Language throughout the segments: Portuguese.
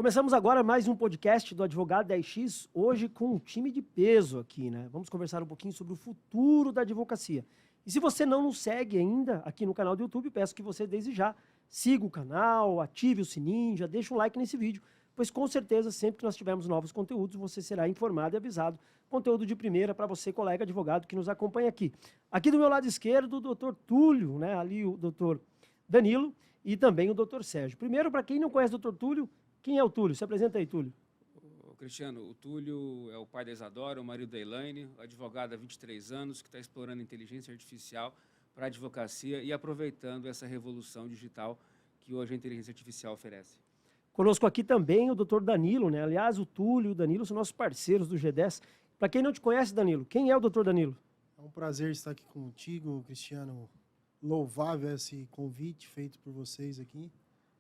Começamos agora mais um podcast do Advogado 10X, hoje com um time de peso aqui, né? Vamos conversar um pouquinho sobre o futuro da advocacia. E se você não nos segue ainda aqui no canal do YouTube, peço que você desde já siga o canal, ative o sininho, já deixa um like nesse vídeo, pois com certeza sempre que nós tivermos novos conteúdos, você será informado e avisado. Conteúdo de primeira para você, colega advogado que nos acompanha aqui. Aqui do meu lado esquerdo, o doutor Túlio, né? Ali o doutor Danilo e também o doutor Sérgio. Primeiro, para quem não conhece o doutor Túlio, quem é o Túlio? Se apresenta aí, Túlio. Cristiano, o Túlio é o pai da Isadora, o marido da Elaine, advogado há 23 anos, que está explorando inteligência artificial para a advocacia e aproveitando essa revolução digital que hoje a inteligência artificial oferece. Conosco aqui também o doutor Danilo, né? Aliás, o Túlio e o Danilo são nossos parceiros do G10. Para quem não te conhece, Danilo, quem é o doutor Danilo? É um prazer estar aqui contigo, Cristiano. Louvável esse convite feito por vocês aqui.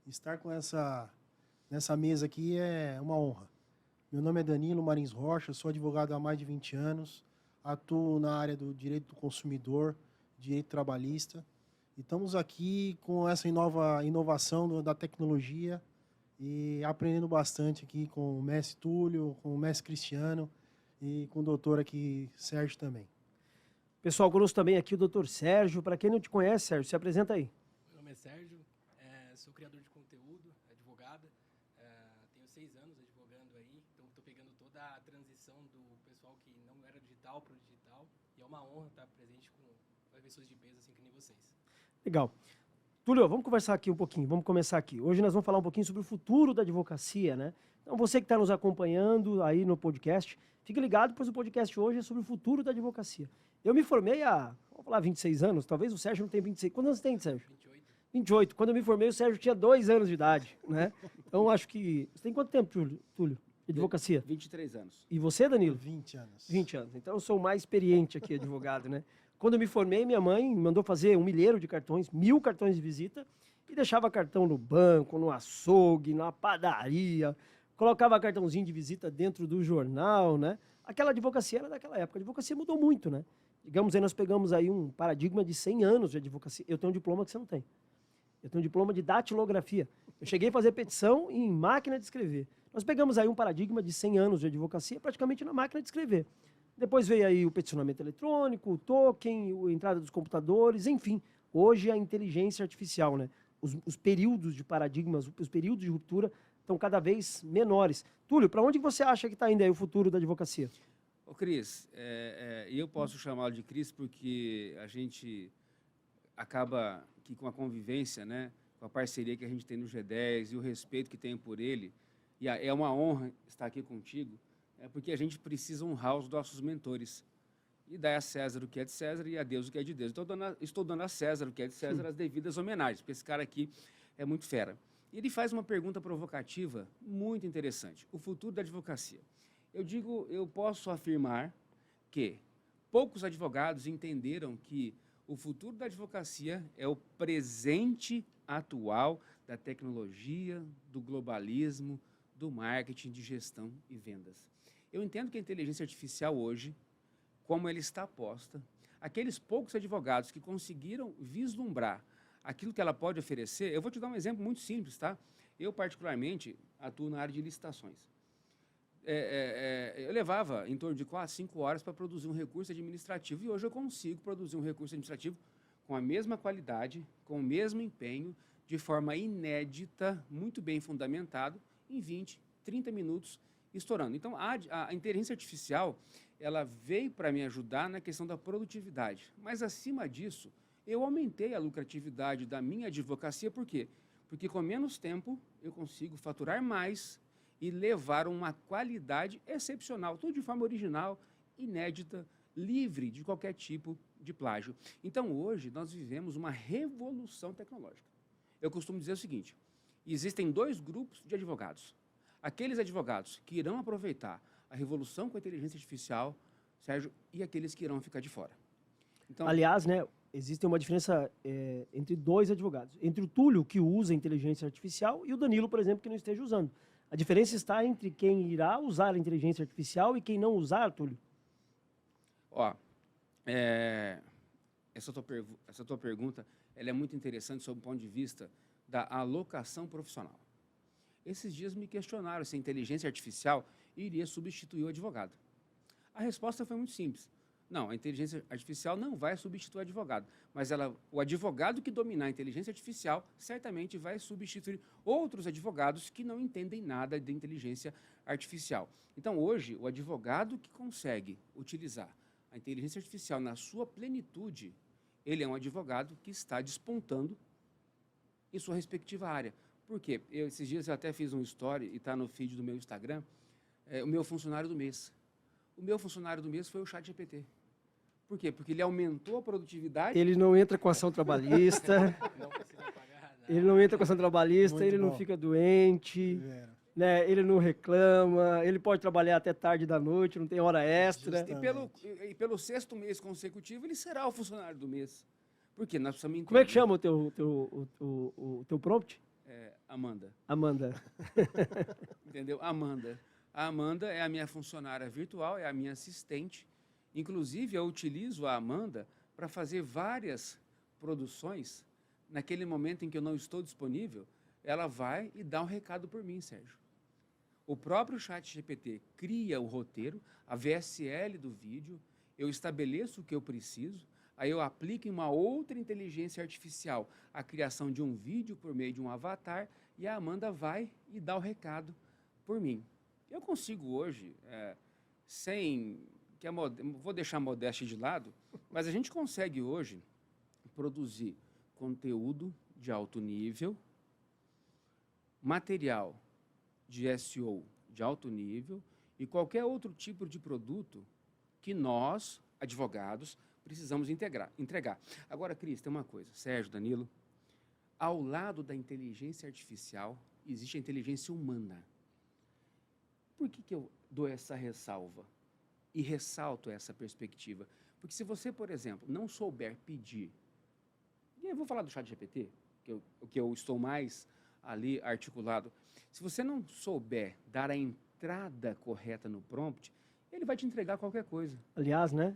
Estar nessa mesa aqui é uma honra. Meu nome é Danilo Marins Rocha, sou advogado há mais de 20 anos, atuo na área do direito do consumidor, direito trabalhista, e estamos aqui com essa inovação da tecnologia e aprendendo bastante aqui com o mestre Túlio, com o mestre Cristiano e com o doutor aqui, Sérgio, também. Pessoal, conosco também aqui o doutor Sérgio. Para quem não te conhece, Sérgio, se apresenta aí. Meu nome é Sérgio, sou criador de conteúdo, advogado, tenho 6 anos advogando aí, então estou pegando toda a transição do pessoal que não era digital para o digital, e é uma honra estar presente com pessoas de peso assim que nem vocês. Legal. Túlio, vamos conversar aqui um pouquinho, vamos começar aqui. Hoje nós vamos falar um pouquinho sobre o futuro da advocacia, né? Então você que está nos acompanhando aí no podcast, fique ligado, pois o podcast hoje é sobre o futuro da advocacia. Eu me formei há, vamos falar, 26 anos, talvez o Sérgio não tenha 26. Quantos anos tem, Sérgio? 28. 28. Quando eu me formei, o Sérgio tinha 2 anos de idade, né? Então, acho que... Você tem quanto tempo, Túlio, de advocacia? 23 anos. E você, Danilo? 20 anos. 20 anos. Então, eu sou o mais experiente aqui, advogado, né? Quando eu me formei, minha mãe me mandou fazer 1 milheiro de cartões, 1000 cartões de visita, e deixava cartão no banco, no açougue, na padaria, colocava cartãozinho de visita dentro do jornal, né? Aquela advocacia era daquela época. A advocacia mudou muito, né? Digamos aí, nós pegamos aí um paradigma de 100 anos de advocacia. Eu tenho um diploma que você não tem. Eu tenho um diploma de datilografia. Eu cheguei a fazer petição em máquina de escrever. Nós pegamos aí um paradigma de 100 anos de advocacia praticamente na máquina de escrever. Depois veio aí o peticionamento eletrônico, o token, a entrada dos computadores, enfim. Hoje a inteligência artificial, né? Os períodos de paradigmas, os períodos de ruptura estão cada vez menores. Túlio, para onde você acha que está indo aí o futuro da advocacia? Ô Cris, eu posso chamá-lo de Cris porque a gente acaba aqui com a convivência, né, com a parceria que a gente tem no G10 e o respeito que tenho por ele, e é uma honra estar aqui contigo, porque a gente precisa honrar os nossos mentores e dar a César o que é de César e a Deus o que é de Deus. Estou dando a César o que é de César as devidas homenagens, porque esse cara aqui é muito fera. E ele faz uma pergunta provocativa muito interessante, o futuro da advocacia. Eu posso afirmar que poucos advogados entenderam que o futuro da advocacia é o presente atual da tecnologia, do globalismo, do marketing, de gestão e vendas. Eu entendo que a inteligência artificial hoje, como ela está posta, aqueles poucos advogados que conseguiram vislumbrar aquilo que ela pode oferecer, eu vou te dar um exemplo muito simples, tá? Eu, particularmente, atuo na área de licitações. Eu levava em torno de 4, 5 horas para produzir um recurso administrativo e hoje eu consigo produzir um recurso administrativo com a mesma qualidade, com o mesmo empenho, de forma inédita, muito bem fundamentado, em 20, 30 minutos, estourando. Então, a inteligência artificial, ela veio para me ajudar na questão da produtividade, mas, acima disso, eu aumentei a lucratividade da minha advocacia, por quê? Porque com menos tempo eu consigo faturar mais e levar uma qualidade excepcional, tudo de forma original, inédita, livre de qualquer tipo de plágio. Então, hoje, nós vivemos uma revolução tecnológica. Eu costumo dizer o seguinte, existem 2 grupos de advogados. Aqueles advogados que irão aproveitar a revolução com a inteligência artificial, Sérgio, e aqueles que irão ficar de fora. Então, aliás, né, existe uma diferença entre 2 advogados. Entre o Túlio, que usa a inteligência artificial, e o Danilo, por exemplo, que não esteja usando. A diferença está entre quem irá usar a inteligência artificial e quem não usar, Túlio. Ó, essa tua pergunta ela é muito interessante sob o ponto de vista da alocação profissional. Esses dias me questionaram se a inteligência artificial iria substituir o advogado. A resposta foi muito simples. Não, a inteligência artificial não vai substituir o advogado, mas o advogado que dominar a inteligência artificial certamente vai substituir outros advogados que não entendem nada de inteligência artificial. Então, hoje, o advogado que consegue utilizar a inteligência artificial na sua plenitude, ele é um advogado que está despontando em sua respectiva área. Por quê? Esses dias eu até fiz um story, e está no feed do meu Instagram, o meu funcionário do mês. O meu funcionário do mês foi o ChatGPT. Por quê? Porque ele aumentou a produtividade. Ele não entra com ação trabalhista, Não precisa pagar nada. ele não entra com ação trabalhista, Muito ele não bom. fica doente, Vera. né? Ele não reclama, ele pode trabalhar até tarde da noite, não tem hora extra. Justamente. E pelo 6º mês consecutivo, ele será o funcionário do mês. Por quê? Nós precisamos entender. Como é que chama o teu prompt? Amanda. Amanda. Entendeu? Amanda. A Amanda é a minha funcionária virtual, é a minha assistente. Inclusive, eu utilizo a Amanda para fazer várias produções. Naquele momento em que eu não estou disponível, ela vai e dá um recado por mim, Sérgio. O próprio ChatGPT cria o roteiro, a VSL do vídeo, eu estabeleço o que eu preciso, aí eu aplico em uma outra inteligência artificial a criação de um vídeo por meio de um avatar e a Amanda vai e dá o recado por mim. Eu consigo hoje, vou deixar a modéstia de lado, mas a gente consegue hoje produzir conteúdo de alto nível, material de SEO de alto nível e qualquer outro tipo de produto que nós, advogados, precisamos entregar. Agora, Cris, tem uma coisa, Sérgio, Danilo, ao lado da inteligência artificial existe a inteligência humana. Por que eu dou essa ressalva e ressalto essa perspectiva? Porque se você, por exemplo, não souber pedir, e eu vou falar do ChatGPT, que eu estou mais ali articulado, se você não souber dar a entrada correta no prompt, ele vai te entregar qualquer coisa. Aliás, né?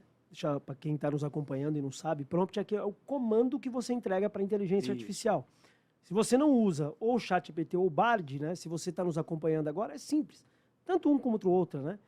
Para quem está nos acompanhando e não sabe, prompt é o comando que você entrega para a inteligência Isso. artificial. Se você não usa ou o ChatGPT ou o Bard, né? Se você está nos acompanhando agora, é simples. Tanto um como o outro, né?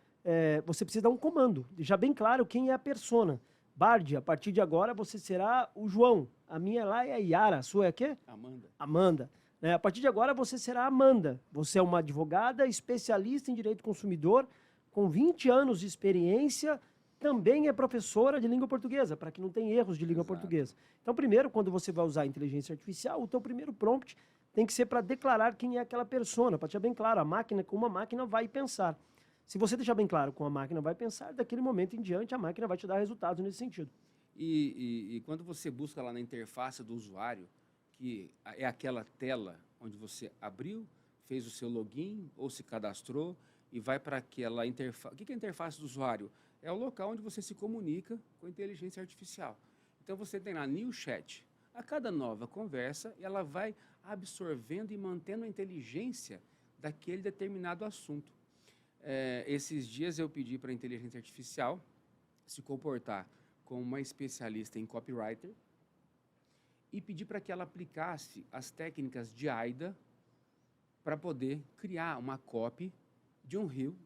Você precisa dar um comando, deixar bem claro quem é a persona. Bard, a partir de agora você será o João. A minha lá é a Yara, a sua é o quê? Amanda. Amanda. A partir de agora você será Amanda. Você é uma advogada especialista em direito do consumidor, com 20 anos de experiência, também é professora de língua portuguesa, para que não tenha erros de língua Exato. portuguesa. Então, primeiro, quando você vai usar a inteligência artificial, o teu primeiro prompt tem que ser para declarar quem é aquela persona, para deixar bem claro, como a máquina vai pensar. Se você deixar bem claro como a máquina vai pensar, daquele momento em diante, a máquina vai te dar resultados nesse sentido. E quando você busca lá na interface do usuário, que é aquela tela onde você abriu, fez o seu login ou se cadastrou e vai para aquela interface. O que é a interface do usuário? É o local onde você se comunica com a inteligência artificial. Então você tem lá New Chat. A cada nova conversa, ela vai absorvendo e mantendo a inteligência daquele determinado assunto. Esses dias eu pedi para a inteligência artificial se comportar como uma especialista em copywriter e pedi para que ela aplicasse as técnicas de AIDA para poder criar uma copy de um rios,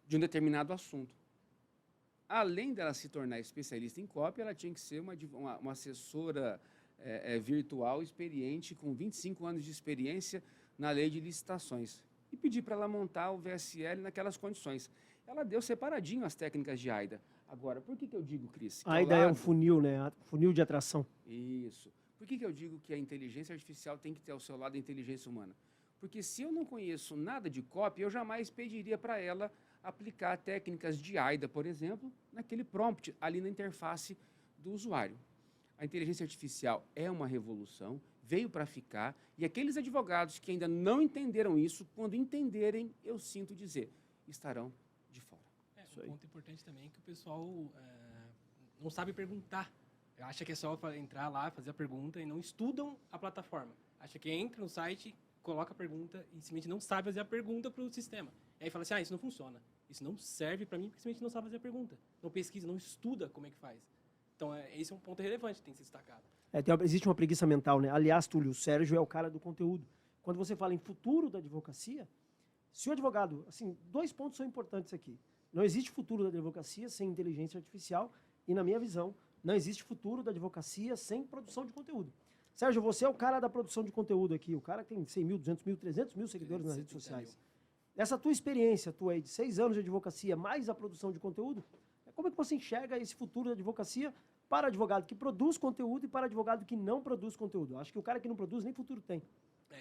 de um determinado assunto. Além dela se tornar especialista em copy, ela tinha que ser uma assessora virtual experiente, com 25 anos de experiência na lei de licitações. E pedi para ela montar o VSL naquelas condições. Ela deu separadinho as técnicas de AIDA. Agora, por que eu digo, Cris? A AIDA é um funil, né? Funil de atração. Isso. Por que eu digo que a inteligência artificial tem que ter ao seu lado a inteligência humana? Porque se eu não conheço nada de copy, eu jamais pediria para ela aplicar técnicas de AIDA, por exemplo, naquele prompt, ali na interface do usuário. A inteligência artificial é uma revolução, veio para ficar, e aqueles advogados que ainda não entenderam isso, quando entenderem, eu sinto dizer, estarão de fora. Um ponto importante também é que o pessoal não sabe perguntar. Acha que é só entrar lá, fazer a pergunta e não estudam a plataforma. Acha que entra no site, coloca a pergunta e simplesmente não sabe fazer a pergunta para o sistema. E aí fala assim, isso não funciona. Isso não serve para mim porque simplesmente não sabe fazer a pergunta. Não pesquisa, não estuda como é que faz. Então, esse é um ponto relevante que tem que ser destacado. Existe uma preguiça mental, né? Aliás, Túlio, o Sérgio é o cara do conteúdo. Quando você fala em futuro da advocacia, se o advogado... Assim, 2 pontos são importantes aqui. Não existe futuro da advocacia sem inteligência artificial e, na minha visão, não existe futuro da advocacia sem produção de conteúdo. Sérgio, você é o cara da produção de conteúdo aqui, o cara que tem 100 mil, 200 mil, 300 mil seguidores nas redes sociais. Essa tua experiência, tua aí, de 6 anos de advocacia, mais a produção de conteúdo, como é que você enxerga esse futuro da advocacia para advogado que produz conteúdo e para advogado que não produz conteúdo? Acho que o cara que não produz nem futuro tem.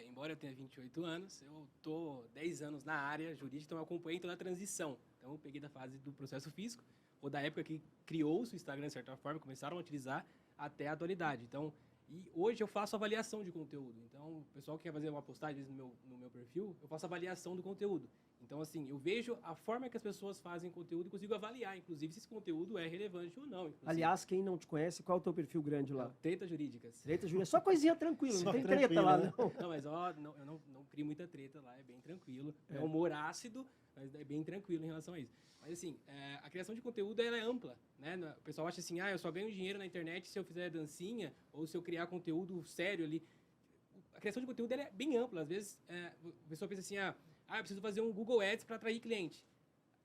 Embora eu tenha 28 anos, eu estou 10 anos na área jurídica, então eu acompanhei toda a transição. Então eu peguei da fase do processo físico, ou da época que criou-se o Instagram, de certa forma, começaram a utilizar, até a atualidade. Então, e hoje eu faço avaliação de conteúdo. Então, o pessoal que quer fazer uma postagem no meu perfil, eu faço avaliação do conteúdo. Então, assim, eu vejo a forma que as pessoas fazem conteúdo e consigo avaliar, inclusive, se esse conteúdo é relevante ou não. Inclusive. Aliás, quem não te conhece, qual é o teu perfil grande lá? Tretas jurídicas. Tretas jurídicas. Só coisinha tranquila, não tem tranquilo, treta lá, né? não. Não, mas eu não crio muita treta lá, é bem tranquilo. É humor ácido, mas é bem tranquilo em relação a isso. Mas, assim, a criação de conteúdo, ela é ampla, né? O pessoal acha assim, eu só ganho dinheiro na internet se eu fizer dancinha ou se eu criar conteúdo sério ali. A criação de conteúdo, ela é bem ampla. Às vezes, a pessoa pensa assim, eu preciso fazer um Google Ads para atrair cliente.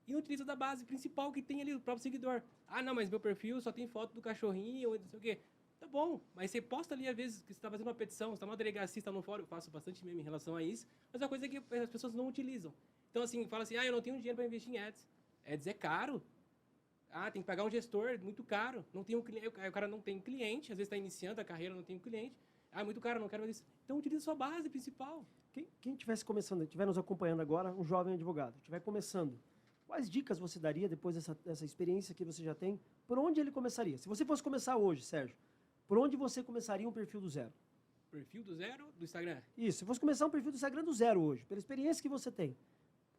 E não utiliza da base principal que tem ali, o próprio seguidor. Não, mas meu perfil só tem foto do cachorrinho, ou não sei o quê. Tá bom, mas você posta ali, às vezes, que você está fazendo uma petição, você está numa delegacia, está no fórum, eu faço bastante meme em relação a isso, mas é uma coisa que as pessoas não utilizam. Então, assim, fala assim, eu não tenho dinheiro para investir em ads. Ads é caro. Tem que pagar um gestor, muito caro. Não tem o cara não tem cliente, às vezes está iniciando a carreira, não tem um cliente. Muito caro, não quero fazer isso. Então, utiliza a sua base principal. Quem estivesse começando, estiver nos acompanhando agora, um jovem advogado, estiver começando, quais dicas você daria depois dessa experiência que você já tem? Por onde ele começaria? Se você fosse começar hoje, Sérgio, por onde você começaria um perfil do zero? Perfil do zero do Instagram? Isso, se fosse começar um perfil do Instagram do zero hoje, pela experiência que você tem,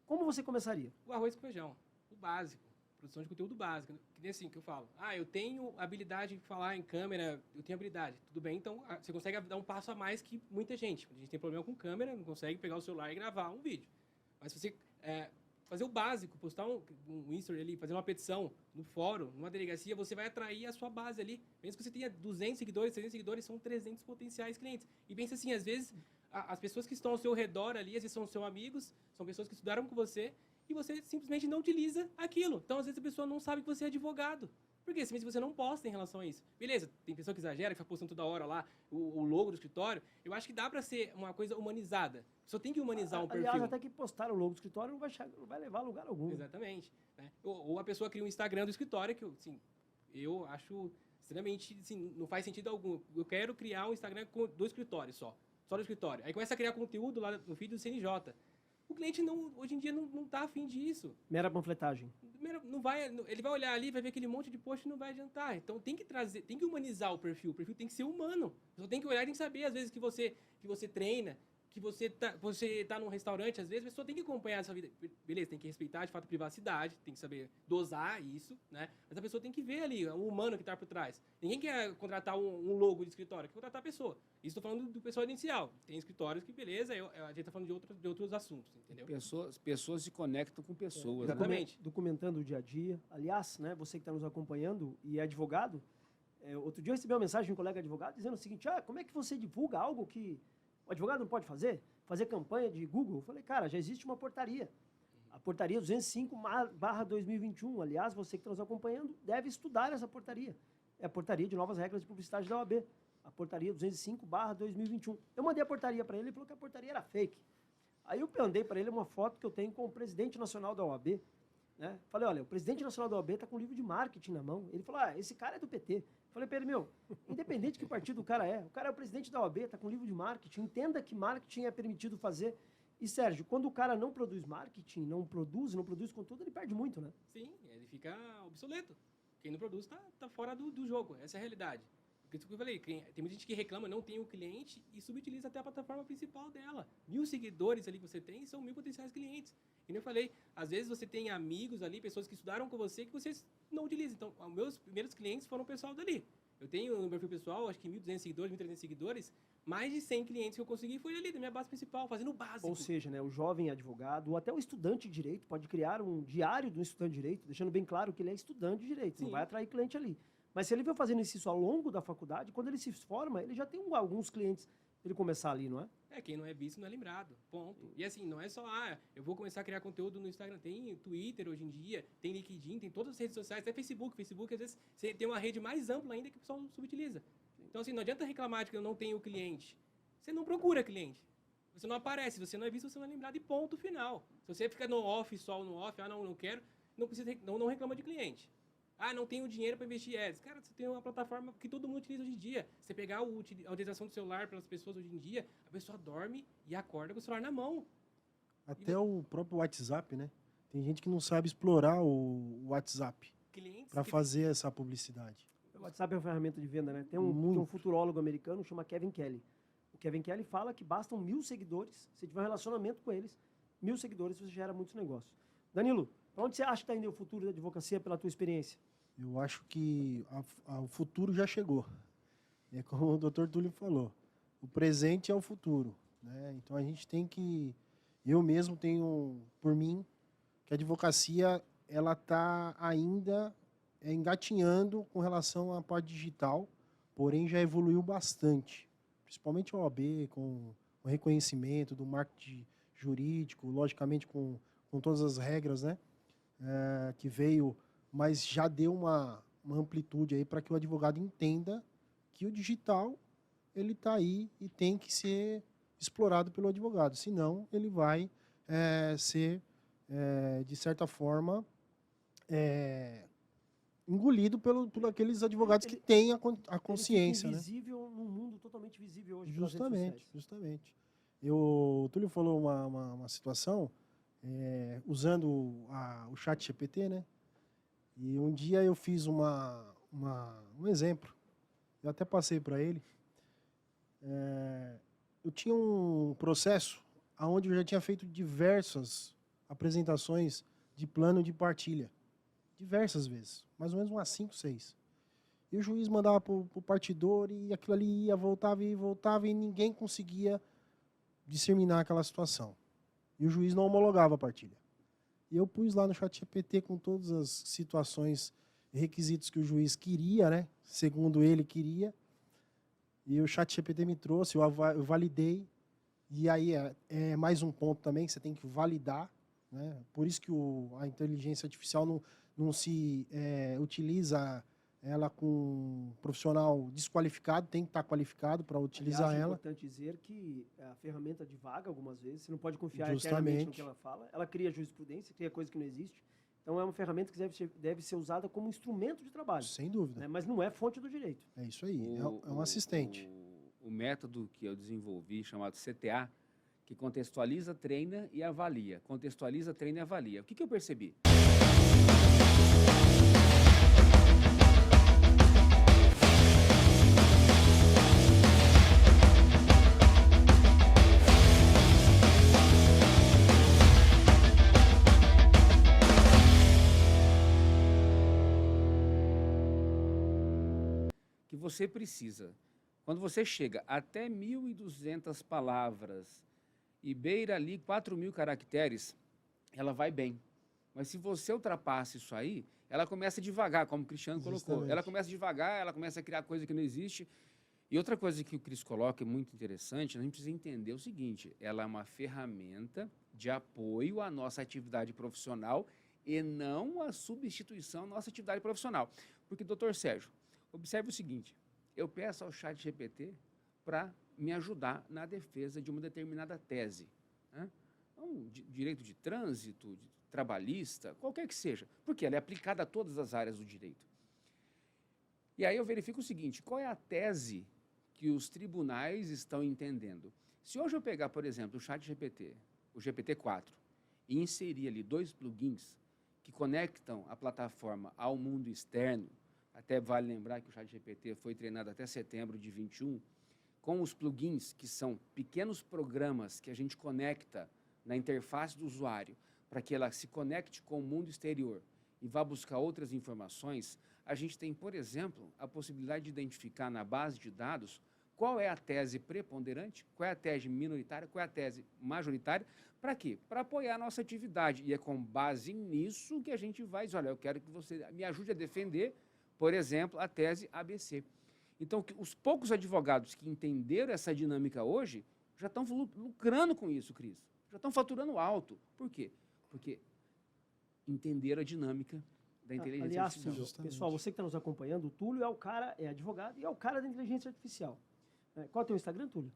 como você começaria? O arroz com feijão, o básico. Produção de conteúdo básico. Que nem assim que eu falo. Eu tenho habilidade de falar em câmera, eu tenho habilidade. Tudo bem, então você consegue dar um passo a mais que muita gente. A gente tem problema com câmera, não consegue pegar o celular e gravar um vídeo. Mas se você fazer o básico, postar um Insta ali, fazer uma petição no fórum, numa delegacia, você vai atrair a sua base ali. Mesmo que você tenha 200 seguidores, 300 seguidores, são 300 potenciais clientes. E pensa assim, às vezes, as pessoas que estão ao seu redor ali, às vezes são seus amigos, são pessoas que estudaram com você, e você simplesmente não utiliza aquilo. Então, às vezes, a pessoa não sabe que você é advogado. Por quê? Simplesmente você não posta em relação a isso. Beleza, tem pessoa que exagera, que fica postando toda hora lá o logo do escritório. Eu acho que dá para ser uma coisa humanizada. Só tem que humanizar um perfil. Aliás, até que postar o logo do escritório não vai levar a lugar algum. Exatamente. Né? Ou a pessoa cria um Instagram do escritório, que eu acho extremamente... não faz sentido algum. Eu quero criar um Instagram do escritório só do escritório. Aí começa a criar conteúdo lá no feed do CNJ. O cliente hoje em dia não está afim disso. Mera panfletagem. Ele vai olhar ali, vai ver aquele monte de post e não vai adiantar. Então tem que humanizar o perfil. O perfil tem que ser humano. Você tem que olhar e tem que saber, às vezes, que você treina, que você tá num restaurante, às vezes, a pessoa tem que acompanhar essa vida. Beleza, tem que respeitar, de fato, a privacidade, tem que saber dosar isso, né? Mas a pessoa tem que ver ali, o humano que está por trás. Ninguém quer contratar um logo de escritório, quer contratar a pessoa. Isso estou falando do pessoal inicial. Tem escritórios que, beleza, a gente está falando de outros assuntos, entendeu? Pessoas se conectam com pessoas. Exatamente. Documentando o dia a dia. Aliás, né, você que está nos acompanhando e é advogado, outro dia eu recebi uma mensagem de um colega advogado dizendo o seguinte, como é que você divulga algo que o advogado não pode fazer? Fazer campanha de Google? Eu falei, cara, já existe uma portaria. A portaria 205/2021. Aliás, você que está nos acompanhando deve estudar essa portaria. É a portaria de novas regras de publicidade da OAB. A portaria 205/2021. Eu mandei a portaria para ele, ele falou que a portaria era fake. Aí eu mandei para ele uma foto que eu tenho com o presidente nacional da OAB. Né? Falei, olha, o presidente nacional da OAB está com um livro de marketing na mão. Ele falou, esse cara é do PT. Falei para ele, independente de que partido o cara é o presidente da OAB, está com um livro de marketing, entenda que marketing é permitido fazer. E, Sérgio, quando o cara não produz marketing, não produz conteúdo, ele perde muito, né? Sim, ele fica obsoleto. Quem não produz está fora do jogo, essa é a realidade. Porque eu falei, tem muita gente que reclama, não tem o cliente e subutiliza até a plataforma principal dela. 1000 seguidores ali que você tem são 1000 potenciais clientes. E como eu falei, às vezes você tem amigos ali, pessoas que estudaram com você, que vocês não utilizam. Então, os meus primeiros clientes foram o pessoal dali. Eu tenho no meu perfil pessoal, acho que 1.200 seguidores, 1.300 seguidores, mais de 100 clientes que eu consegui foi ali, da minha base principal, fazendo o básico. Ou seja, né, o jovem advogado, ou até o estudante de direito, pode criar um diário de um estudante de direito, deixando bem claro que ele é estudante de direito, não vai atrair cliente ali. Mas se ele veio fazendo isso ao longo da faculdade, quando ele se forma, ele já tem alguns clientes para ele começar ali, não é? Quem não é visto não é lembrado, ponto. E assim, não é só, eu vou começar a criar conteúdo no Instagram. Tem Twitter hoje em dia, tem LinkedIn, tem todas as redes sociais, até Facebook. Facebook, às vezes, você tem uma rede mais ampla ainda que o pessoal subutiliza. Então, assim, não adianta reclamar de que eu não tenho cliente. Você não procura cliente. Você não aparece, você não é visto, você não é lembrado e ponto final. Se você fica no off, só no off, não quero, não precisa, não reclama de cliente. Não tenho dinheiro para investir em ads. Cara, você tem uma plataforma que todo mundo utiliza hoje em dia. Você pegar a utilização do celular pelas pessoas hoje em dia, a pessoa dorme e acorda com o celular na mão. Até o próprio WhatsApp, né? Tem gente que não sabe explorar o WhatsApp para fazer essa publicidade. O WhatsApp é uma ferramenta de venda, né? Tem um futurólogo americano que chama Kevin Kelly. O Kevin Kelly fala que bastam 1000 seguidores, se tiver um relacionamento com eles, 1000 seguidores você gera muitos negócios. Danilo, para onde você acha que está indo o futuro da advocacia pela tua experiência? Eu acho que o futuro já chegou. É como o Dr. Túlio falou, o presente é o futuro, né? Então a gente tem que... Eu mesmo tenho, por mim, que a advocacia ela está ainda engatinhando com relação à parte digital, porém já evoluiu bastante. Principalmente a OAB, com o reconhecimento do marketing jurídico, logicamente com todas as regras, né? Que veio, mas já deu uma amplitude aí para que o advogado entenda que o digital ele está aí e tem que ser explorado pelo advogado, senão ele vai ser, de certa forma, engolido por aqueles advogados que têm a consciência. Ele fica invisível, num mundo totalmente visível hoje. Justamente. O Túlio falou uma situação, usando o chat GPT, né? E um dia eu fiz um exemplo, eu até passei para ele. Eu tinha um processo onde eu já tinha feito diversas apresentações de plano de partilha. Diversas vezes, mais ou menos umas 5, 6. E o juiz mandava para o partidor e aquilo ali ia, voltava e ninguém conseguia discerninar aquela situação. E o juiz não homologava a partilha. E eu pus lá no ChatGPT com todas as situações e requisitos que o juiz queria, né? Segundo ele queria. E o ChatGPT me trouxe, eu validei. E aí é mais um ponto também que você tem que validar, né? Por isso que a inteligência artificial não se utiliza ela com um profissional desqualificado, tem que estar qualificado para utilizar ela. É importante dizer que a ferramenta divaga algumas vezes, você não pode confiar eternamente no que ela fala. Ela cria jurisprudência, cria coisa que não existe. Então é uma ferramenta que deve ser usada como instrumento de trabalho. Sem dúvida. Né? Mas não é fonte do direito. É isso aí, é um assistente. O método que eu desenvolvi, chamado CTA, que contextualiza, treina e avalia. Contextualiza, treina e avalia. O que eu percebi? Que você precisa, quando você chega até 1.200 palavras e beira ali 4.000 caracteres, ela vai bem. Mas se você ultrapassa isso aí, ela começa devagar, como o Cristiano colocou. Ela começa devagar, ela começa a criar coisa que não existe. E outra coisa que o Cris coloca é muito interessante, a gente precisa entender o seguinte, ela é uma ferramenta de apoio à nossa atividade profissional e não a substituição à nossa atividade profissional. Porque, doutor Sérgio, observe o seguinte, eu peço ao ChatGPT para me ajudar na defesa de uma determinada tese. Né? Então, direito de trânsito, trabalhista, qualquer que seja, porque ela é aplicada a todas as áreas do direito. E aí eu verifico o seguinte, qual é a tese que os tribunais estão entendendo? Se hoje eu pegar, por exemplo, o ChatGPT, o GPT-4, e inserir ali 2 plugins que conectam a plataforma ao mundo externo, até vale lembrar que o ChatGPT foi treinado até setembro de 21, com os plugins, que são pequenos programas que a gente conecta na interface do usuário, para que ela se conecte com o mundo exterior e vá buscar outras informações, a gente tem, por exemplo, a possibilidade de identificar na base de dados qual é a tese preponderante, qual é a tese minoritária, qual é a tese majoritária, para quê? Para apoiar a nossa atividade. E é com base nisso que a gente vai dizer, olha, eu quero que você me ajude a defender Por exemplo, a tese ABC. Então, os poucos advogados que entenderam essa dinâmica hoje já estão lucrando com isso, Cris. Já estão faturando alto. Por quê? Porque entenderam a dinâmica da inteligência Aliás, artificial. Túlio, Justamente. pessoal, você que está nos acompanhando, o Túlio é o cara, é advogado e é o cara da inteligência artificial. Qual é o teu Instagram, Túlio?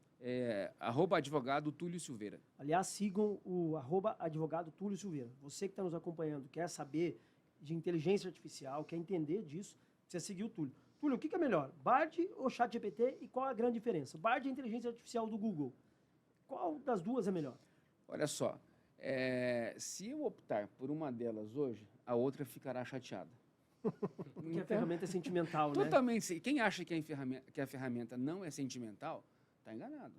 @advogado Túlio Silveira. Aliás, sigam o @advogado Túlio Silveira. Você que está nos acompanhando, quer saber de inteligência artificial, quer entender disso, precisa seguir o Túlio. Túlio, o que é melhor, Bard ou ChatGPT e qual a grande diferença? Bard é a inteligência artificial do Google. Qual das duas é melhor? Olha só, se eu optar por uma delas hoje, a outra ficará chateada. Porque a ferramenta é sentimental, né? Totalmente. Quem acha que a ferramenta não é sentimental, está enganado.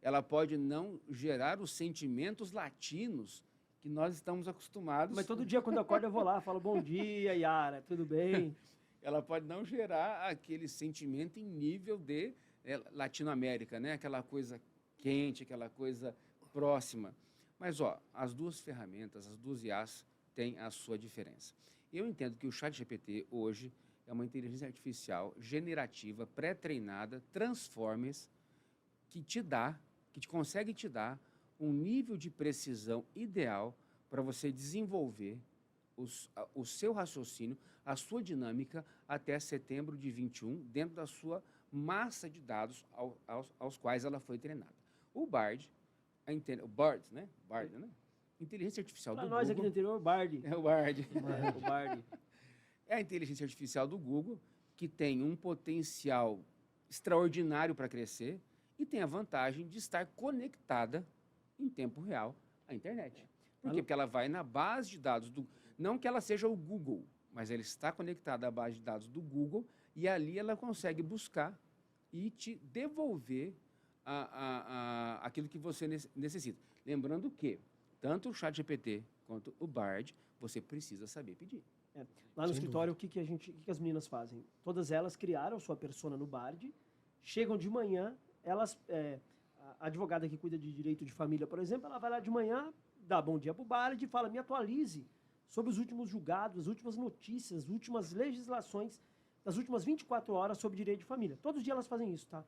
Ela pode não gerar os sentimentos latinos que nós estamos acostumados. Mas todo dia quando eu acordo eu vou lá, falo bom dia, Yara, tudo bem? Ela pode não gerar aquele sentimento em nível de Latinoamérica, né? Aquela coisa quente, aquela coisa próxima. Mas, as duas ferramentas, as duas IAs, têm a sua diferença. Eu entendo que o ChatGPT hoje é uma inteligência artificial generativa, pré-treinada, Transformers, que consegue te dar um nível de precisão ideal para você desenvolver o seu raciocínio, a sua dinâmica até setembro de 21, dentro da sua massa de dados aos quais ela foi treinada. O Bard, o Bard, né? Inteligência artificial Para do nós aqui Google. no interior, Bard. É o Bard. O Bard. É a inteligência artificial do Google, que tem um potencial extraordinário para crescer e tem a vantagem de estar conectada em tempo real à internet. Por quê? Porque ela vai na base de dados do... Não que ela seja o Google, mas ela está conectada à base de dados do Google e ali ela consegue buscar e te devolver aquilo que você necessita. Lembrando que tanto o ChatGPT quanto o Bard, você precisa saber pedir. Lá no Sem escritório, o que as meninas fazem? Todas elas criaram sua persona no Bard, chegam de manhã, a advogada que cuida de direito de família, por exemplo, ela vai lá de manhã, dá bom dia pro Bard e fala, me atualize sobre os últimos julgados, as últimas notícias, as últimas legislações das últimas 24 horas sobre direito de família. Todos os dias elas fazem isso, tá?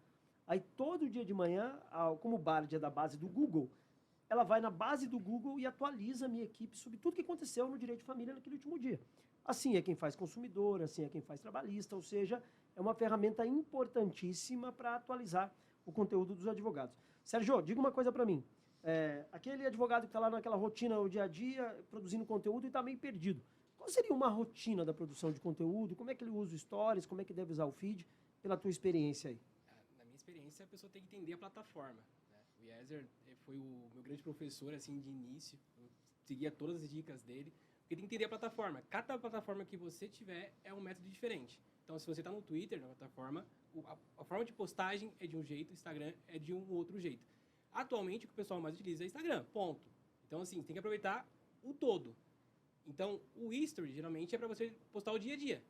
Aí todo dia de manhã, como o Bard é da base do Google, ela vai na base do Google e atualiza a minha equipe sobre tudo que aconteceu no direito de família naquele último dia. Assim é quem faz consumidor, assim é quem faz trabalhista, ou seja, é uma ferramenta importantíssima para atualizar o conteúdo dos advogados. Sérgio, diga uma coisa para mim. Aquele advogado que está lá naquela rotina, o dia a dia, produzindo conteúdo e está meio perdido. Qual seria uma rotina da produção de conteúdo? Como é que ele usa o Stories? Como é que deve usar o feed? Pela tua experiência aí. Na minha experiência, a pessoa tem que entender a plataforma, né? O Yezer foi o meu grande professor, assim, de início. Eu seguia todas as dicas dele. Porque tem que entender a plataforma. Cada plataforma que você tiver é um método diferente. Então, se você está no Twitter, na plataforma, a forma de postagem é de um jeito, o Instagram é de um outro jeito. Atualmente, o que o pessoal mais utiliza é Instagram, ponto. Então, assim, tem que aproveitar o todo. Então, o History, geralmente, é para você postar o dia a dia.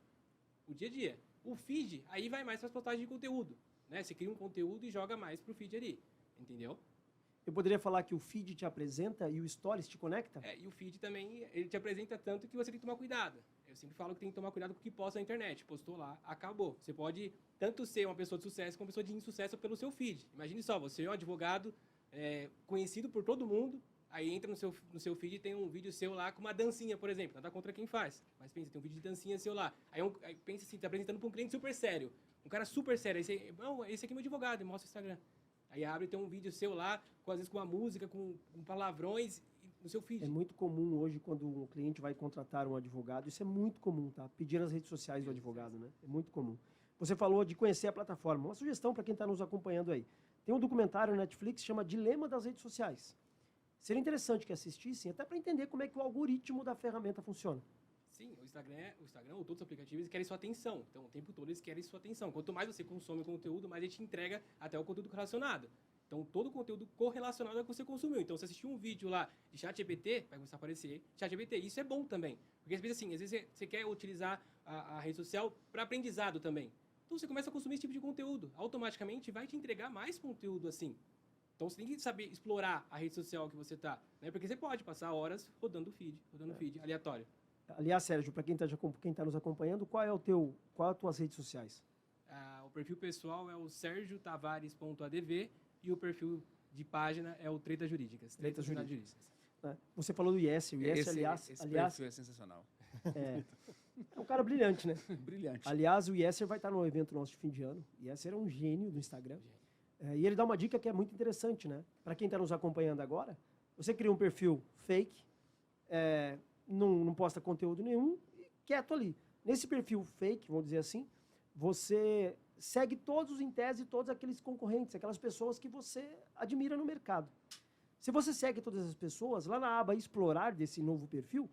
O dia a dia. O feed, aí vai mais para as postagens de conteúdo, né? Você cria um conteúdo e joga mais pro feed ali, entendeu? Eu poderia falar que o feed te apresenta e o Stories te conecta? E o feed também, ele te apresenta tanto que você tem que tomar cuidado. Eu sempre falo que tem que tomar cuidado com o que posta na internet. Postou lá, acabou. Você pode tanto ser uma pessoa de sucesso como uma pessoa de insucesso pelo seu feed. Imagine só, você é um advogado conhecido por todo mundo, aí entra no seu feed e tem um vídeo seu lá com uma dancinha, por exemplo. Nada contra quem faz, mas pensa, tem um vídeo de dancinha seu lá. Aí pensa assim, tá apresentando para um cliente super sério. Um cara super sério. Aí você, não, esse aqui é meu advogado, e mostra o Instagram. Aí abre e tem um vídeo seu lá, às vezes com uma música, com palavrões, no seu feed. É muito comum hoje, quando um cliente vai contratar um advogado, isso é muito comum, tá? Pedir nas redes sociais do advogado, né? É muito comum. Você falou de conhecer a plataforma. Uma sugestão para quem está nos acompanhando aí. Tem um documentário na Netflix que chama Dilema das Redes Sociais. Seria interessante que assistissem, até para entender como é que o algoritmo da ferramenta funciona. Sim, o Instagram ou todos os aplicativos, eles querem sua atenção. Então, o tempo todo eles querem sua atenção. Quanto mais você consome o conteúdo, mais ele te entrega até o conteúdo relacionado. Então, todo o conteúdo correlacionado ao que você consumiu. Então, se assistiu um vídeo lá de ChatGPT, vai começar a aparecer ChatGPT. Isso é bom também. Porque, às vezes você quer utilizar a rede social para aprendizado também. Então, você começa a consumir esse tipo de conteúdo. Automaticamente, vai te entregar mais conteúdo assim. Então, você tem que saber explorar a rede social que você está. Né? Porque você pode passar horas rodando feed aleatório. Aliás, Sérgio, para quem tá nos acompanhando, qual é as tuas redes sociais? O perfil pessoal é o sergiotavares.adv e o perfil de página é o Tretas Jurídicas. Tretas Jurídicas. Né? Você falou do Iesser. O Iesser, Esse aliás, perfil é sensacional. é um cara brilhante, né? Brilhante. Aliás, o Iesser vai estar no evento nosso de fim de ano. O Iesser é um gênio do Instagram. E ele dá uma dica que é muito interessante, né? Para quem está nos acompanhando agora, você cria um perfil fake, não posta conteúdo nenhum, e quieto ali. Nesse perfil fake, vamos dizer assim, você segue todos, em tese, todos aqueles concorrentes, aquelas pessoas que você admira no mercado. Se você segue todas as pessoas, lá na aba explorar desse novo perfil,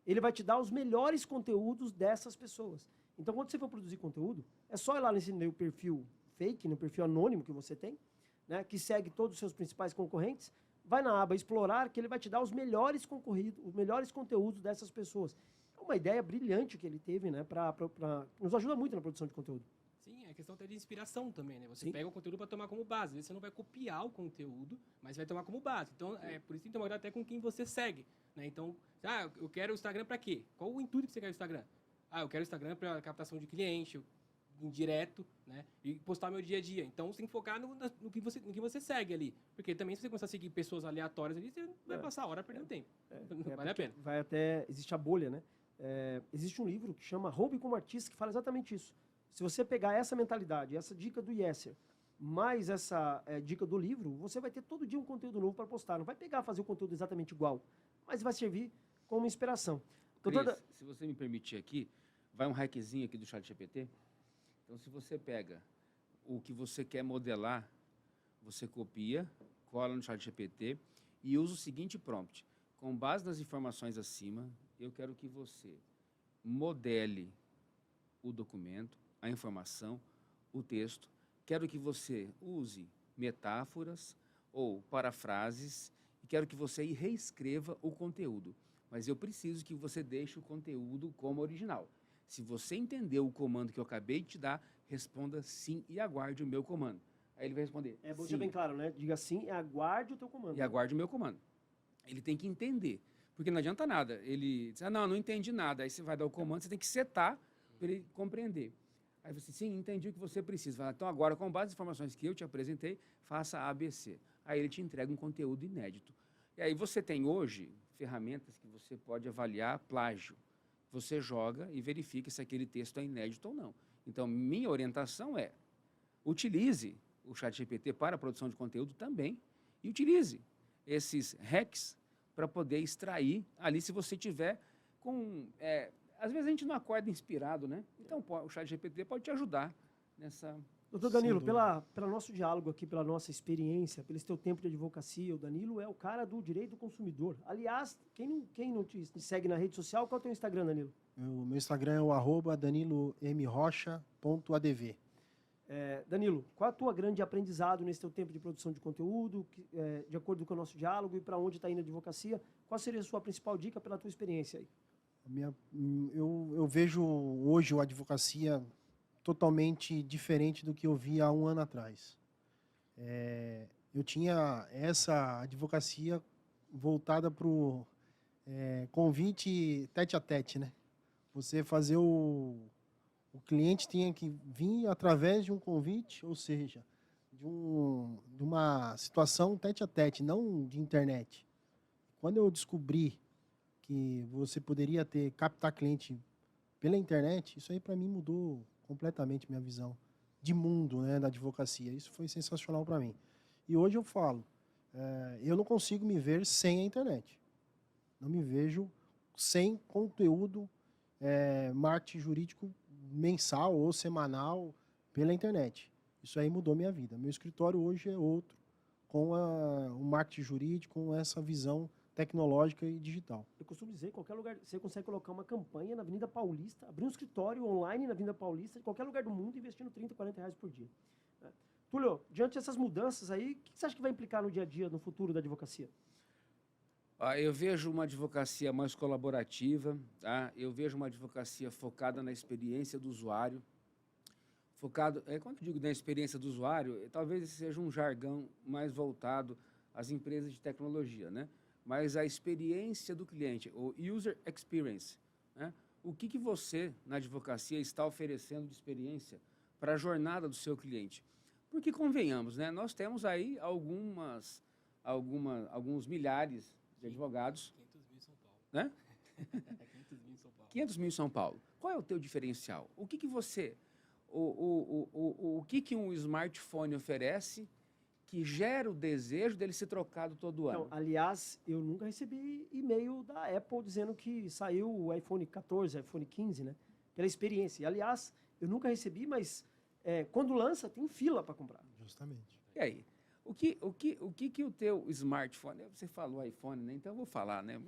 ele vai te dar os melhores conteúdos dessas pessoas. Então, quando você for produzir conteúdo, é só ir lá nesse meu perfil fake, no perfil anônimo que você tem, né, que segue todos os seus principais concorrentes, vai na aba explorar, que ele vai te dar os melhores conteúdos dessas pessoas. É uma ideia brilhante que ele teve, né, nos ajuda muito na produção de conteúdo. Sim, é questão até de inspiração também, né? Você Sim. pega o conteúdo para tomar como base. Às vezes você não vai copiar o conteúdo, mas vai tomar como base. Então, por isso tem que tomar cuidado até com quem você segue, né? Então, eu quero o Instagram para quê? Qual o intuito que você quer o Instagram? Eu quero o Instagram para captação de cliente, indireto, né? E postar meu dia a dia. Então, você tem que focar no que você segue ali. Porque também, se você começar a seguir pessoas aleatórias ali, você vai passar a hora perdendo tempo. Não vale a pena. Existe a bolha, né? Existe um livro que chama Roube como Artista, que fala exatamente isso. Se você pegar essa mentalidade, essa dica do Iesser, mais essa dica do livro, você vai ter todo dia um conteúdo novo para postar. Não vai pegar fazer o conteúdo exatamente igual, mas vai servir como inspiração. Cris, se você me permitir aqui, vai um hackzinho aqui do ChatGPT. Então, se você pega o que você quer modelar, você copia, cola no ChatGPT e usa o seguinte prompt. Com base nas informações acima, eu quero que você modele o documento, a informação, o texto. Quero que você use metáforas ou parafrases e quero que você reescreva o conteúdo. Mas eu preciso que você deixe o conteúdo como original. Se você entendeu o comando que eu acabei de te dar, responda sim e aguarde o meu comando. Aí ele vai responder É bom sim. ser bem claro, né? Diga sim e aguarde o teu comando. E aguarde o meu comando. Ele tem que entender. Porque não adianta nada. Ele diz, não entendi nada. Aí você vai dar o comando, você tem que setar para ele compreender. Aí você, sim, entendi o que você precisa. Fala, então, agora, com base nas informações que eu te apresentei, faça ABC. Aí ele te entrega um conteúdo inédito. E aí você tem hoje ferramentas que você pode avaliar plágio. Você joga e verifica se aquele texto é inédito ou não. Então, minha orientação é, utilize o ChatGPT para a produção de conteúdo também e utilize esses hacks para poder extrair ali se você tiver com... às vezes a gente não acorda inspirado, né? Então, o ChatGPT pode te ajudar nessa... Doutor Danilo, pelo nosso diálogo aqui, pela nossa experiência, pelo seu tempo de advocacia, o Danilo é o cara do direito do consumidor. Aliás, quem não te segue na rede social, qual é o teu Instagram, Danilo? O meu Instagram é o @danilomrocha.adv. Danilo, qual é a tua grande aprendizado nesse teu tempo de produção de conteúdo, de acordo com o nosso diálogo e para onde está indo a advocacia? Qual seria a sua principal dica pela tua experiência aí? Eu vejo hoje a advocacia totalmente diferente do que eu vi há um ano atrás. Eu tinha essa advocacia voltada para o convite tete a tete, né? Você fazer o cliente tinha que vir através de um convite, ou seja, de uma situação tete a tete, não de internet. Quando eu descobri que você poderia captar cliente pela internet, isso aí para mim mudou completamente minha visão de mundo, né, da advocacia. Isso foi sensacional para mim. E hoje eu falo, eu não consigo me ver sem a internet. Não me vejo sem conteúdo marketing jurídico mensal ou semanal pela internet. Isso aí mudou minha vida. Meu escritório hoje é outro, com o marketing jurídico, com essa visão tecnológica e digital. Eu costumo dizer, em qualquer lugar, você consegue colocar uma campanha na Avenida Paulista, abrir um escritório online na Avenida Paulista, em qualquer lugar do mundo, investindo 30, 40 reais por dia. Túlio, diante dessas mudanças aí, o que você acha que vai implicar no dia a dia, no futuro da advocacia? Eu vejo uma advocacia mais colaborativa, tá? Eu vejo uma advocacia focada na experiência do usuário. Quando eu digo na experiência do usuário, talvez esse seja um jargão mais voltado às empresas de tecnologia, né? Mas a experiência do cliente, o user experience, né? O que você, na advocacia, está oferecendo de experiência para a jornada do seu cliente? Porque, convenhamos, né, nós temos aí alguns milhares de advogados, 500 mil em São Paulo. né? 500 mil em São Paulo. 500 mil em São Paulo. Qual é o teu diferencial? O que você... O que um smartphone oferece que gera o desejo dele ser trocado todo ano? Então, aliás, eu nunca recebi e-mail da Apple dizendo que saiu o iPhone 14, iPhone 15, né? Pela experiência. E, aliás, eu nunca recebi, mas quando lança, tem fila para comprar. Justamente. E aí? O que o teu smartphone... Você falou iPhone, né? Então eu vou falar, né?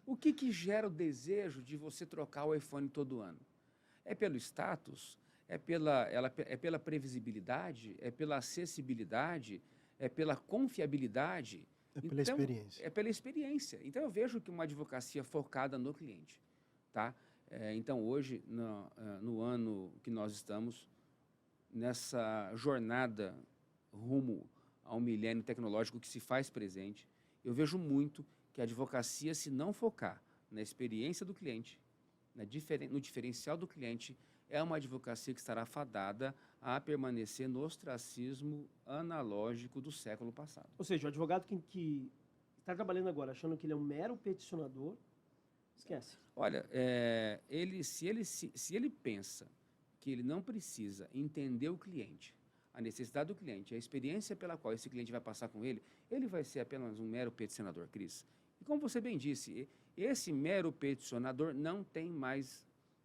O que gera o desejo de você trocar o iPhone todo ano? É pelo status? É pela previsibilidade? É pela acessibilidade? É pela confiabilidade? É pela experiência. É pela experiência. Então, eu vejo que uma advocacia focada no cliente. Tá? Então, hoje, no ano que nós estamos, nessa jornada rumo ao milênio tecnológico que se faz presente, eu vejo muito que a advocacia, se não focar na experiência do cliente, no diferencial do cliente, é uma advocacia que estará fadada a permanecer no ostracismo analógico do século passado. Ou seja, o advogado que está trabalhando agora achando que ele é um mero peticionador, esquece. Olha, se ele pensa que ele não precisa entender o cliente, a necessidade do cliente, a experiência pela qual esse cliente vai passar com ele, ele vai ser apenas um mero peticionador, Cris. E como você bem disse, esse mero peticionador não tem mais...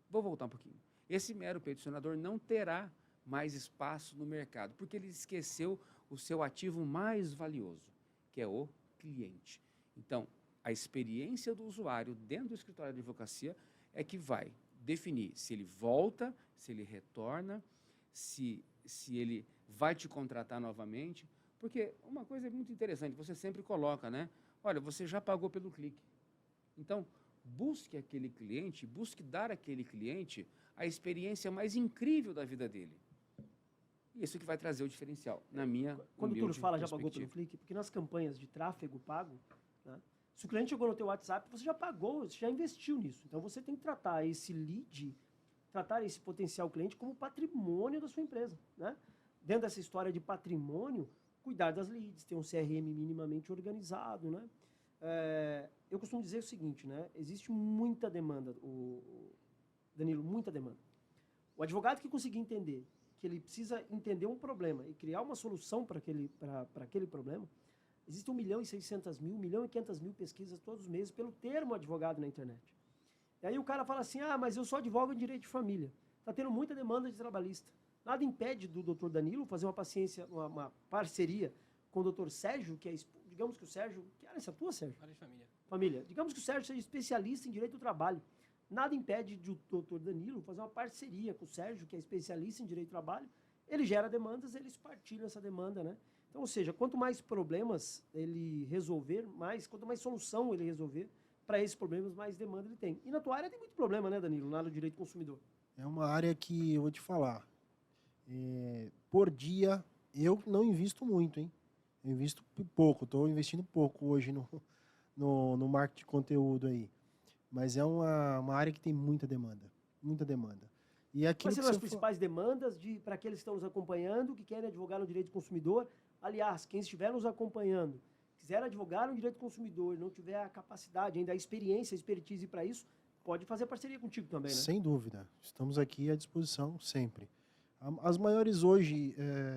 Vou voltar um pouquinho. Esse mero peticionador não terá mais espaço no mercado, porque ele esqueceu o seu ativo mais valioso, que é o cliente. Então, a experiência do usuário dentro do escritório de advocacia é que vai definir se ele volta, se ele retorna, se ele vai te contratar novamente, porque uma coisa é muito interessante, você sempre coloca, né? Olha, você já pagou pelo clique. Então, busque aquele cliente, busque dar àquele cliente a experiência mais incrível da vida dele. Isso que vai trazer o diferencial, na minha Quando o Túlio fala já pagou perspectiva. pelo clique, porque nas campanhas de tráfego pago, né, se o cliente chegou no teu WhatsApp, você já pagou, você já investiu nisso. Então você tem que tratar esse lead, tratar esse potencial cliente como patrimônio da sua empresa, né? Dentro dessa história de patrimônio, cuidar das leads, ter um CRM minimamente organizado, né? Eu costumo dizer o seguinte, né? Existe muita demanda, Danilo, muita demanda. O advogado que conseguir entender que ele precisa entender um problema e criar uma solução para aquele problema, existe 1.600.000, 1.500.000 pesquisas todos os meses pelo termo advogado na internet. E aí o cara fala assim, mas eu só advogo em direito de família. Está tendo muita demanda de trabalhista. Nada impede do doutor Danilo fazer uma parceria com o doutor Sérgio, que é, digamos que o Sérgio, que área é essa tua, Sérgio? Área de família. Família. Digamos que o Sérgio seja especialista em direito do trabalho. Nada impede de o doutor Danilo fazer uma parceria com o Sérgio, que é especialista em direito do trabalho. Ele gera demandas, eles partilham essa demanda, né? Então, ou seja, quanto mais problemas ele resolver, quanto mais solução ele resolver para esses problemas, mais demanda ele tem. E na tua área tem muito problema, né, Danilo, na área do direito do consumidor. É uma área que, eu vou te falar, por dia, eu não invisto muito, hein? Eu invisto pouco, estou investindo pouco hoje no marketing de conteúdo aí. Mas é uma área que tem muita demanda, muita demanda. E Quais são as principais demandas para aqueles que estão nos acompanhando, que querem advogar no direito do consumidor? Aliás, quem estiver nos acompanhando, quiser advogar no direito do consumidor, não tiver a capacidade, ainda a experiência, a expertise para isso, pode fazer parceria contigo também, né? Sem dúvida. Estamos aqui à disposição sempre. As maiores hoje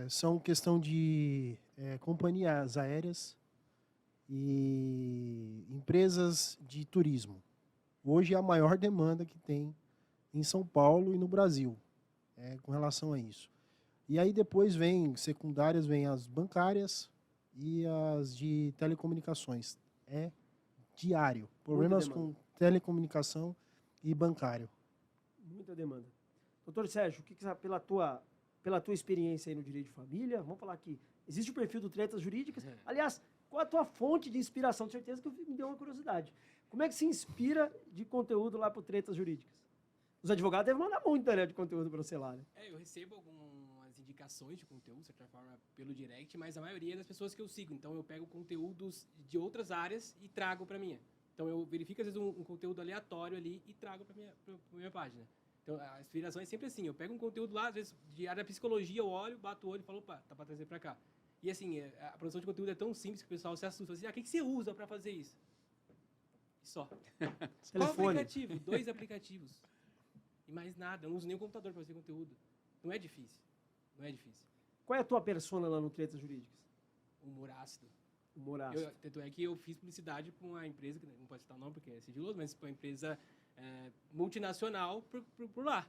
são questão de companhias aéreas e empresas de turismo. Hoje é a maior demanda que tem em São Paulo e no Brasil, com relação a isso. E aí depois secundárias, vem as bancárias e as de telecomunicações. É diário. Problemas com telecomunicação e bancário. Muita demanda. Doutor Sérgio, o que pela tua experiência aí no direito de família, vamos falar aqui, existe o perfil do Tretas Jurídicas. Aliás, qual a tua fonte de inspiração? De certeza que me deu uma curiosidade. Como é que se inspira de conteúdo lá para o Tretas Jurídicas? Os advogados devem mandar muita, né, de conteúdo para você lá, né? Eu recebo algumas indicações de conteúdo, de certa forma, pelo direct, mas a maioria é das pessoas que eu sigo. Então, eu pego conteúdos de outras áreas e trago para minha. Então, eu verifico, às vezes, um conteúdo aleatório ali e trago para minha página. Então, a inspiração é sempre assim. Eu pego um conteúdo lá, às vezes, de área da psicologia, eu olho, bato o olho e falo, opa, tá para trazer para cá. E, assim, a produção de conteúdo é tão simples que o pessoal se assusta. Assim, o que você usa para fazer isso? E só. Qual aplicativo? 2 aplicativos. E mais nada. Eu não uso nem o computador para fazer conteúdo. Não é difícil. Não é difícil. Qual é a tua persona lá no Tretas Jurídicas? Humor ácido. Humor ácido. Tanto é que eu fiz publicidade para uma empresa, que não pode citar o nome porque é sigiloso, mas para uma empresa multinacional por lá.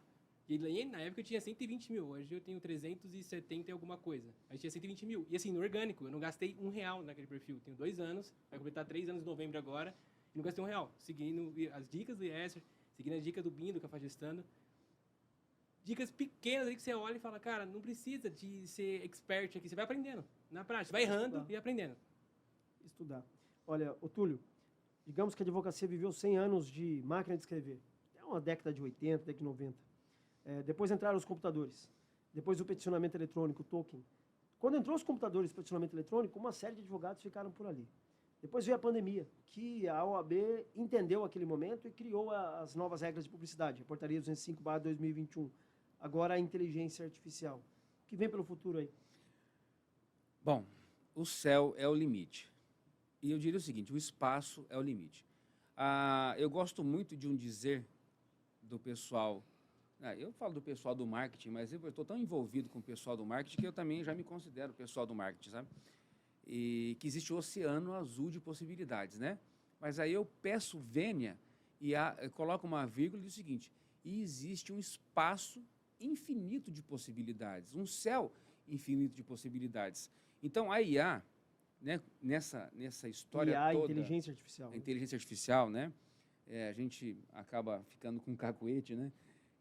E na época eu tinha 120 mil, hoje eu tenho 370 e alguma coisa. Aí tinha 120 mil. E assim, no orgânico, eu não gastei R$1 naquele perfil. Tenho 2 anos, vai completar 3 anos em novembro agora, e não gastei R$1. Seguindo as dicas do Yesser, seguindo as dicas do Binho, do Cafajestando. Dicas pequenas aí que você olha e fala, cara, não precisa de ser expert aqui, você vai aprendendo. Na prática, vai errando e aprendendo. Estudar. Olha, Túlio, digamos que a advocacia viveu 100 anos de máquina de escrever. É uma década de 80, década de 90. Depois entraram os computadores. Depois o peticionamento eletrônico, o token. Quando entrou os computadores e o peticionamento eletrônico, uma série de advogados ficaram por ali. Depois veio a pandemia, que a OAB entendeu aquele momento e criou as novas regras de publicidade, a portaria 205/2021. Agora a inteligência artificial. O que vem pelo futuro aí? Bom, o céu é o limite. E eu diria o seguinte, o espaço é o limite. Eu gosto muito de um dizer do pessoal, eu falo do pessoal do marketing, mas eu estou tão envolvido com o pessoal do marketing que eu também já me considero pessoal do marketing, sabe? E que existe um oceano azul de possibilidades, né? Mas aí eu peço vênia e eu coloco uma vírgula e digo o seguinte, e existe um espaço infinito de possibilidades, um céu infinito de possibilidades. Então, a IA, né, nessa história IA, toda... inteligência artificial. A inteligência artificial, né? A gente acaba ficando com um cacuete, né?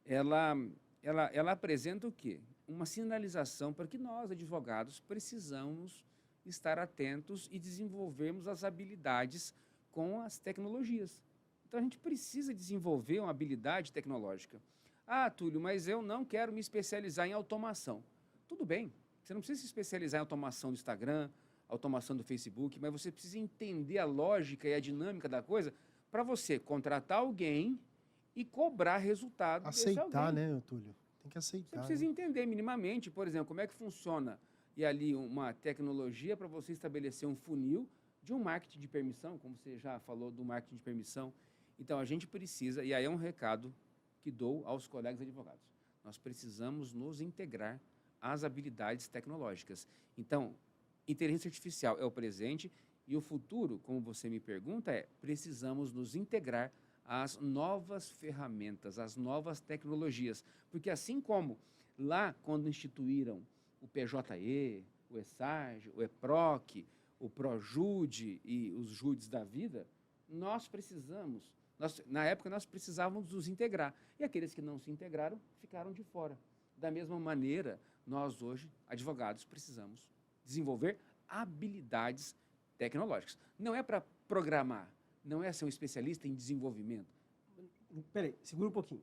Ela apresenta o quê? Uma sinalização para que nós, advogados, precisamos estar atentos e desenvolvermos as habilidades com as tecnologias. Então, a gente precisa desenvolver uma habilidade tecnológica. Túlio, mas eu não quero me especializar em automação. Tudo bem, você não precisa se especializar em automação do Instagram, automação do Facebook, mas você precisa entender a lógica e a dinâmica da coisa para você contratar alguém e cobrar resultado desse alguém. Aceitar, né, Túlio? Tem que aceitar. Você precisa entender minimamente, por exemplo, como é que funciona e ali uma tecnologia para você estabelecer um funil de um marketing de permissão, como você já falou do marketing de permissão. Então, a gente precisa, e aí é um recado que dou aos colegas advogados, nós precisamos nos integrar às habilidades tecnológicas. Então, inteligência artificial é o presente e o futuro, como você me pergunta, precisamos nos integrar às novas ferramentas, às novas tecnologias. Porque assim como lá, quando instituíram o PJE, o ESAG, o EPROC, o PROJUDE e os JUDES da vida, na época nós precisávamos nos integrar. E aqueles que não se integraram ficaram de fora. Da mesma maneira, nós hoje, advogados, precisamos desenvolver habilidades tecnológicas. Não é para programar, não é ser um especialista em desenvolvimento. Peraí, segura um pouquinho.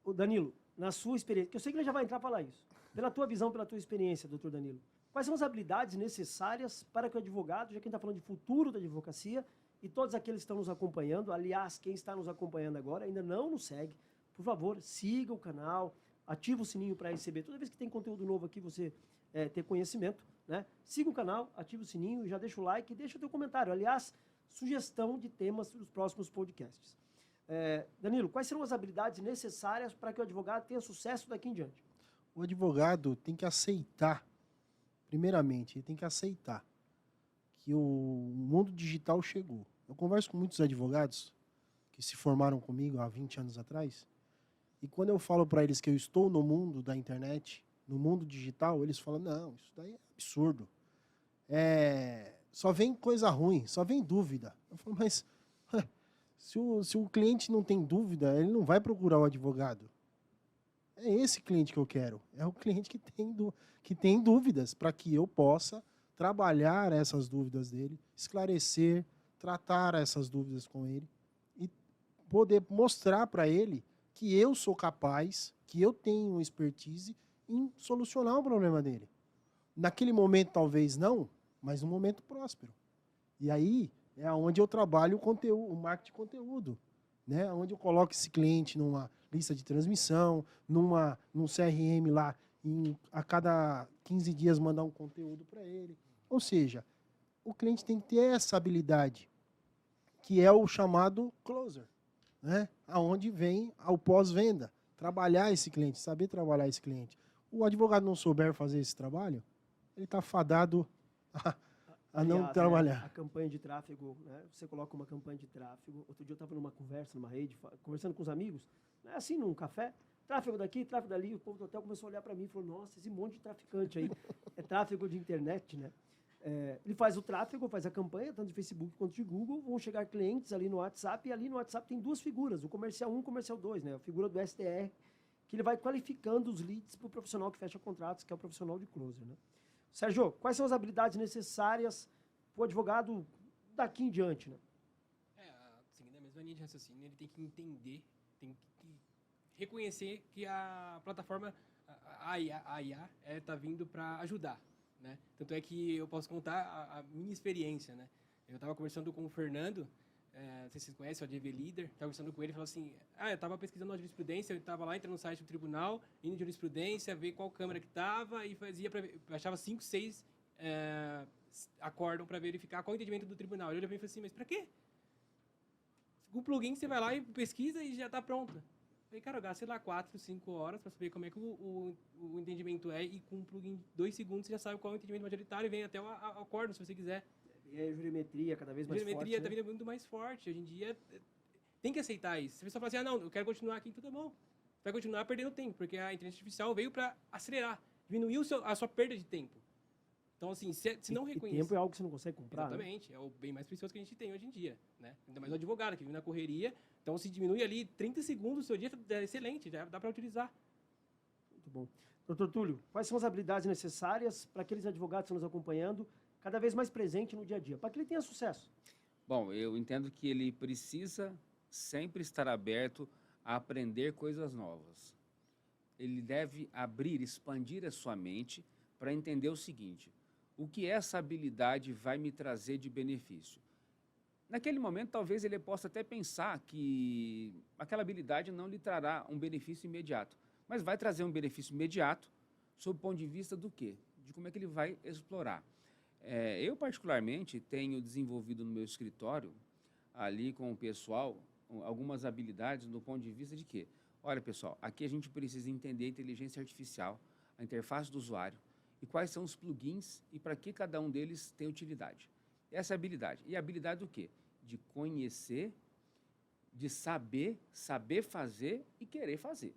O Danilo, na sua experiência, que eu sei que ele já vai entrar para falar isso, pela tua visão, pela tua experiência, doutor Danilo, quais são as habilidades necessárias para que o advogado, já que a gente está falando de futuro da advocacia, e todos aqueles que estão nos acompanhando, aliás, quem está nos acompanhando agora ainda não nos segue, por favor, siga o canal, ativa o sininho para receber. Toda vez que tem conteúdo novo aqui, você ter conhecimento, né? Siga o canal, ativa o sininho, já deixa o like e deixa o teu comentário. Aliás, sugestão de temas para os próximos podcasts. Danilo, quais serão as habilidades necessárias para que o advogado tenha sucesso daqui em diante? O advogado tem que aceitar, primeiramente, ele tem que aceitar que o mundo digital chegou. Eu converso com muitos advogados que se formaram comigo há 20 anos atrás, e quando eu falo para eles que eu estou no mundo da internet, no mundo digital, eles falam, não, isso daí é absurdo. Só vem coisa ruim, só vem dúvida. Eu falo, mas se o cliente não tem dúvida, ele não vai procurar o advogado. É esse cliente que eu quero. É o cliente que tem dúvidas, para que eu possa trabalhar essas dúvidas dele, esclarecer, tratar essas dúvidas com ele e poder mostrar para ele que eu sou capaz, que eu tenho expertise em solucionar o problema dele. Naquele momento talvez não, mas um momento próspero. E aí É onde eu trabalho o conteúdo, o marketing de conteúdo, né? Onde eu coloco esse cliente numa lista de transmissão, num CRM lá, a cada 15 dias mandar um conteúdo para ele. Ou seja, o cliente tem que ter essa habilidade, que é o chamado closer, né? Aonde vem ao pós-venda, trabalhar esse cliente, saber trabalhar esse cliente. O advogado não souber fazer esse trabalho, ele está fadado a não Aliás, trabalhar. né, a campanha de tráfego, né, você coloca uma campanha de tráfego. Outro dia eu estava numa conversa, numa rede, conversando com os amigos, né, assim, num café, tráfego daqui, tráfego dali. O povo do hotel começou a olhar para mim e falou: nossa, esse monte de traficante aí é tráfego de internet, né? Ele faz o tráfego, faz a campanha, tanto de Facebook quanto de Google, vão chegar clientes ali no WhatsApp, e ali no WhatsApp tem duas figuras, o comercial 1 e o comercial 2, né? A figura do SDR, que ele vai qualificando os leads para o profissional que fecha contratos, que é o profissional de closer, né? Sérgio, quais são as habilidades necessárias para o advogado daqui em diante, né? Seguindo a mesma linha de raciocínio, ele tem que entender, tem que reconhecer que a plataforma, a IA está vindo para ajudar, né? Tanto é que eu posso contar a minha experiência, né? Eu estava conversando com o Fernando, não sei se vocês conhecem, o ADV Leader, estava conversando com ele e falou assim, eu estava pesquisando uma jurisprudência, eu estava lá, entrando no site do tribunal, indo em jurisprudência, ver qual câmera que estava e achava 5, 6 acórdão para verificar qual é o entendimento do tribunal. Ele olhou para mim e falou assim, mas para quê? Com o plugin você vai lá e pesquisa e já está pronta. Eu falei, cara, eu gasto, sei lá, 4, 5 horas para saber como é que o entendimento é, e com um plugin de 2 segundos você já sabe qual é o entendimento majoritário e vem até o acórdão, se você quiser. E a jurimetria cada vez mais forte. A jurimetria está né? vindo muito mais forte. Hoje em dia, tem que aceitar isso. Se a pessoa fala assim, não, eu quero continuar aqui, tudo bom. Vai continuar perdendo tempo, porque a inteligência artificial veio para acelerar, diminuir a sua perda de tempo. Então, assim, se não reconhecer... E tempo é algo que você não consegue comprar, Exatamente. Né? É o bem mais precioso que a gente tem hoje em dia, né? Ainda mais o advogado, que vive na correria. Então, se diminui ali 30 segundos do seu dia, é excelente, já dá para utilizar. Muito bom. Doutor Túlio, quais são as habilidades necessárias para aqueles advogados que estão nos acompanhando, cada vez mais presente no dia a dia, para que ele tenha sucesso? Bom, eu entendo que ele precisa sempre estar aberto a aprender coisas novas. Ele deve abrir, expandir a sua mente para entender o seguinte: o que essa habilidade vai me trazer de benefício? Naquele momento, talvez ele possa até pensar que aquela habilidade não lhe trará um benefício imediato, mas vai trazer um benefício imediato sob o ponto de vista do quê? De como é que ele vai explorar. Eu, particularmente, tenho desenvolvido no meu escritório, ali com o pessoal, algumas habilidades do ponto de vista de quê? Olha, pessoal, aqui a gente precisa entender a inteligência artificial, a interface do usuário, e quais são os plugins e para que cada um deles tem utilidade. Essa é a habilidade. E a habilidade do quê? De conhecer, de saber fazer e querer fazer.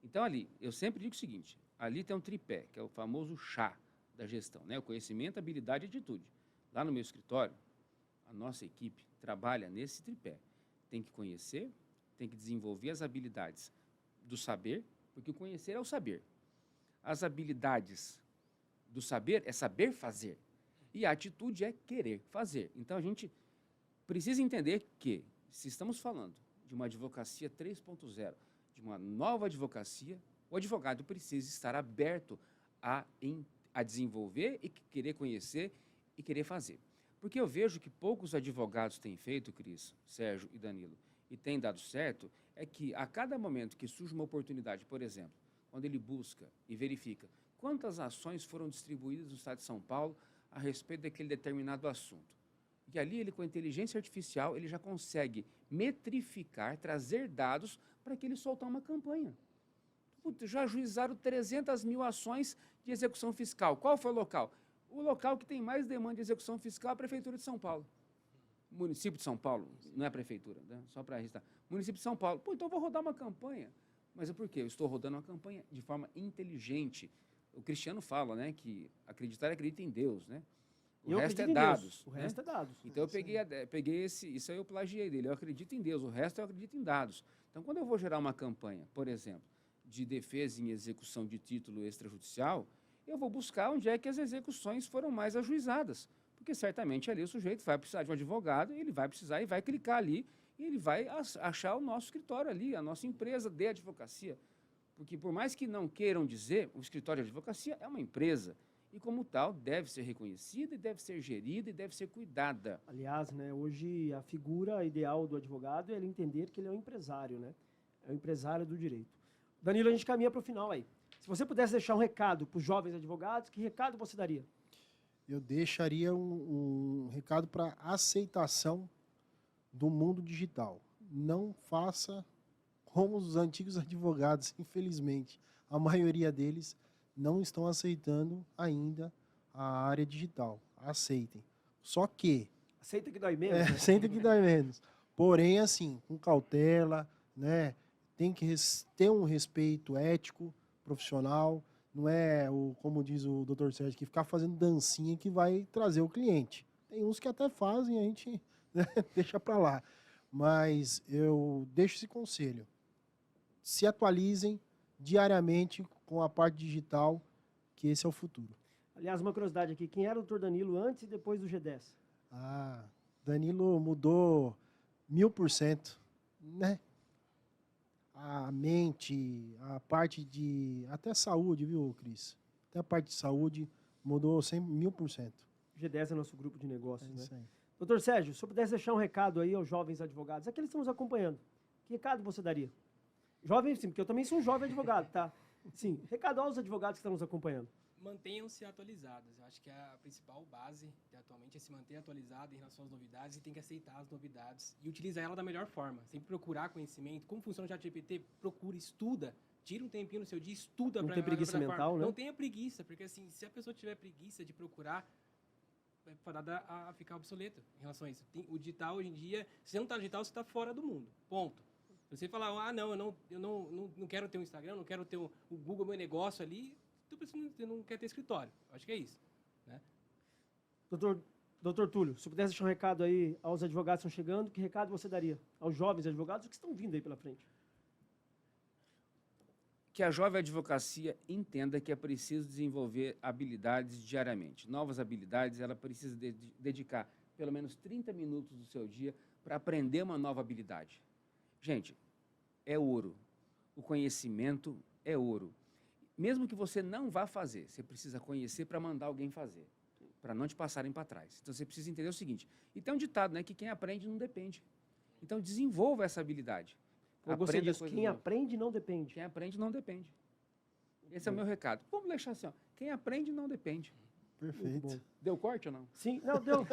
Então, ali, eu sempre digo o seguinte, ali tem um tripé, que é o famoso chá da gestão, né? O conhecimento, habilidade e atitude. Lá no meu escritório, a nossa equipe trabalha nesse tripé. Tem que conhecer, tem que desenvolver as habilidades do saber, porque o conhecer é o saber. As habilidades do saber é saber fazer. E a atitude é querer fazer. Então, a gente precisa entender que, se estamos falando de uma advocacia 3.0, de uma nova advocacia, o advogado precisa estar aberto a desenvolver e querer conhecer e querer fazer. Porque eu vejo que poucos advogados têm feito, Cris, Sérgio e Danilo, e tem dado certo, é que a cada momento que surge uma oportunidade, por exemplo, quando ele busca e verifica quantas ações foram distribuídas no estado de São Paulo a respeito daquele determinado assunto. E ali, ele, com a inteligência artificial, ele já consegue metrificar, trazer dados para que ele soltar uma campanha. Puta, já ajuizaram 300 mil ações de execução fiscal. Qual foi o local? O local que tem mais demanda de execução fiscal é a Prefeitura de São Paulo. Município de São Paulo, não é a Prefeitura, né? Só para registrar. Município de São Paulo. Pô, então eu vou rodar uma campanha. Mas é por quê? Eu estou rodando uma campanha de forma inteligente. O Cristiano fala, né, que acredita em Deus, né? O resto é dados. O resto é dados. Então eu peguei isso aí eu plagiei dele. Eu acredito em Deus, o resto eu acredito em dados. Então, quando eu vou gerar uma campanha, por exemplo, de defesa em execução de título extrajudicial, eu vou buscar onde é que as execuções foram mais ajuizadas. Porque certamente ali o sujeito vai precisar de um advogado, ele vai precisar e vai clicar ali, e ele vai achar o nosso escritório ali, a nossa empresa de advocacia. Porque por mais que não queiram dizer, o escritório de advocacia é uma empresa. e, como tal, deve ser reconhecida, e deve ser gerida, e deve ser cuidada. Aliás, né, hoje a figura ideal do advogado é ele entender que ele é um empresário, né? É um empresário do direito. Danilo, a gente caminha para o final aí. Se você pudesse deixar um recado para os jovens advogados, que recado você daria? Eu deixaria um recado para aceitação do mundo digital. Não faça como os antigos advogados, infelizmente. A maioria deles não estão aceitando ainda a área digital. Aceitem. Só que Aceita que dói menos, né? aceita que dá menos. Porém, assim, com cautela, né? Tem que ter um respeito ético, profissional. Não é, como diz o Dr. Sérgio, que ficar fazendo dancinha que vai trazer o cliente. Tem uns que até fazem, a gente, né, deixa para lá. Mas eu deixo esse conselho. Se atualizem diariamente com a parte digital, que esse é o futuro. Aliás, uma curiosidade aqui, quem era o Dr. Danilo antes e depois do G10? Ah, Danilo mudou 1000%, né? A mente, a parte de... Até saúde, viu, Cris? Até a parte de saúde mudou 1000%. G10 é nosso grupo de É negócios, né? isso aí. Doutor Sérgio, se eu pudesse deixar um recado aí aos jovens advogados, aqueles que estão nos acompanhando, que recado você daria? Jovem, sim, porque eu também sou um jovem advogado, tá? Sim, recado aos advogados que estão nos acompanhando. Mantenham-se atualizados. Eu acho que a principal base atualmente é se manter atualizado em relação às novidades e tem que aceitar as novidades e utilizar ela da melhor forma. Sempre procurar conhecimento. Como funciona o ChatGPT? Procura, estuda. Tira um tempinho no seu dia, estuda. Não tem preguiça mental, né? Não tenha preguiça, porque assim, se a pessoa tiver preguiça de procurar, é fadada a ficar obsoleto em relação a isso. O digital, hoje em dia, se você não está digital, você está fora do mundo. Ponto. Se você falar, não, eu não quero ter um Instagram, não quero ter o Google, meu negócio ali, você não quer ter escritório. Acho que é isso. Né? Doutor Túlio, se eu pudesse deixar um recado aí aos advogados que estão chegando, que recado você daria aos jovens advogados que estão vindo aí pela frente? Que a jovem advocacia entenda que é preciso desenvolver habilidades diariamente. Novas habilidades, ela precisa dedicar pelo menos 30 minutos do seu dia para aprender uma nova habilidade. Gente, é ouro. O conhecimento é ouro. Mesmo que você não vá fazer, você precisa conhecer para mandar alguém fazer, para não te passarem para trás. Então, você precisa entender o seguinte, e tem um ditado, né, que quem aprende não depende. Então, desenvolva essa habilidade. Eu gostei Aprenda disso, coisas quem novas. aprende não depende. Quem aprende não depende. Esse é o meu recado. Vamos deixar assim, ó. Quem aprende não depende. Muito Perfeito. bom. Deu corte ou não? Sim, não, deu.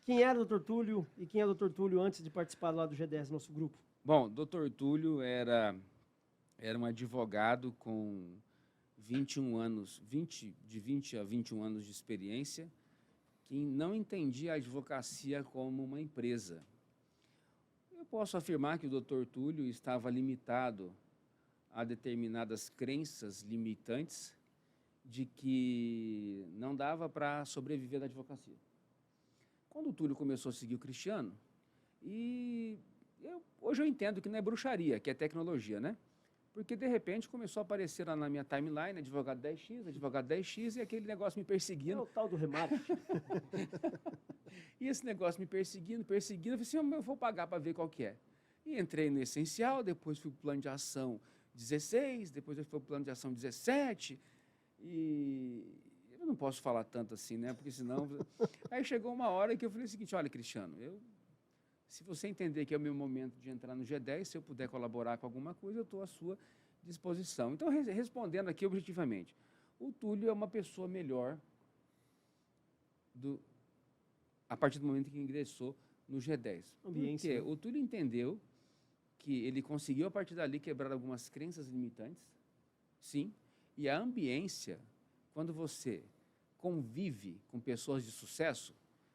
Quem era o Dr. Túlio e quem é o Dr. Túlio antes de participar lá do G10, nosso grupo? Bom, Dr. Túlio era um advogado com 21 anos, de 20 a 21 anos de experiência, que não entendia a advocacia como uma empresa. Eu posso afirmar que o Dr. Túlio estava limitado a determinadas crenças limitantes de que não dava para sobreviver da advocacia. Quando o Túlio começou a seguir o Cristiano, hoje eu entendo que não é bruxaria, que é tecnologia, né? Porque, de repente, começou a aparecer lá na minha timeline, advogado 10x, e aquele negócio me É perseguindo. o tal do remarketing. E esse negócio me perseguindo, eu falei assim, eu vou pagar para ver qual que é. E entrei no essencial, depois fui para o plano de ação 16, depois eu fui para o plano de ação 17, e eu não posso falar tanto assim, né? Porque senão... Aí chegou uma hora que eu falei o seguinte, olha, Cristiano, se você entender que é o meu momento de entrar no G10, se eu puder colaborar com alguma coisa, eu estou à sua disposição. Então, respondendo aqui objetivamente, o Túlio é uma pessoa melhor a partir do momento que ingressou no G10. Ambiência, Porque né? o Túlio entendeu que ele conseguiu, a partir dali, quebrar algumas crenças limitantes, sim, e a ambiência, quando você convive com pessoas de sucesso,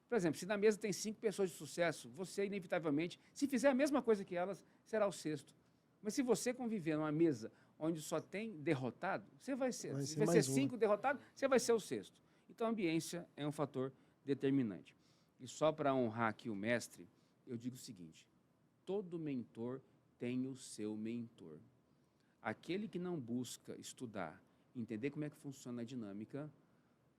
por exemplo, se na mesa tem 5 pessoas de sucesso, você, inevitavelmente, se fizer a mesma coisa que elas, será o sexto. Mas se você conviver numa mesa onde só tem derrotado, você vai ser. Se vai ser 5 derrotados, você vai ser o sexto. Então, a ambiência é um fator determinante. E só para honrar aqui o mestre, eu digo o seguinte, todo mentor tem o seu mentor. Aquele que não busca estudar, entender como é que funciona a dinâmica,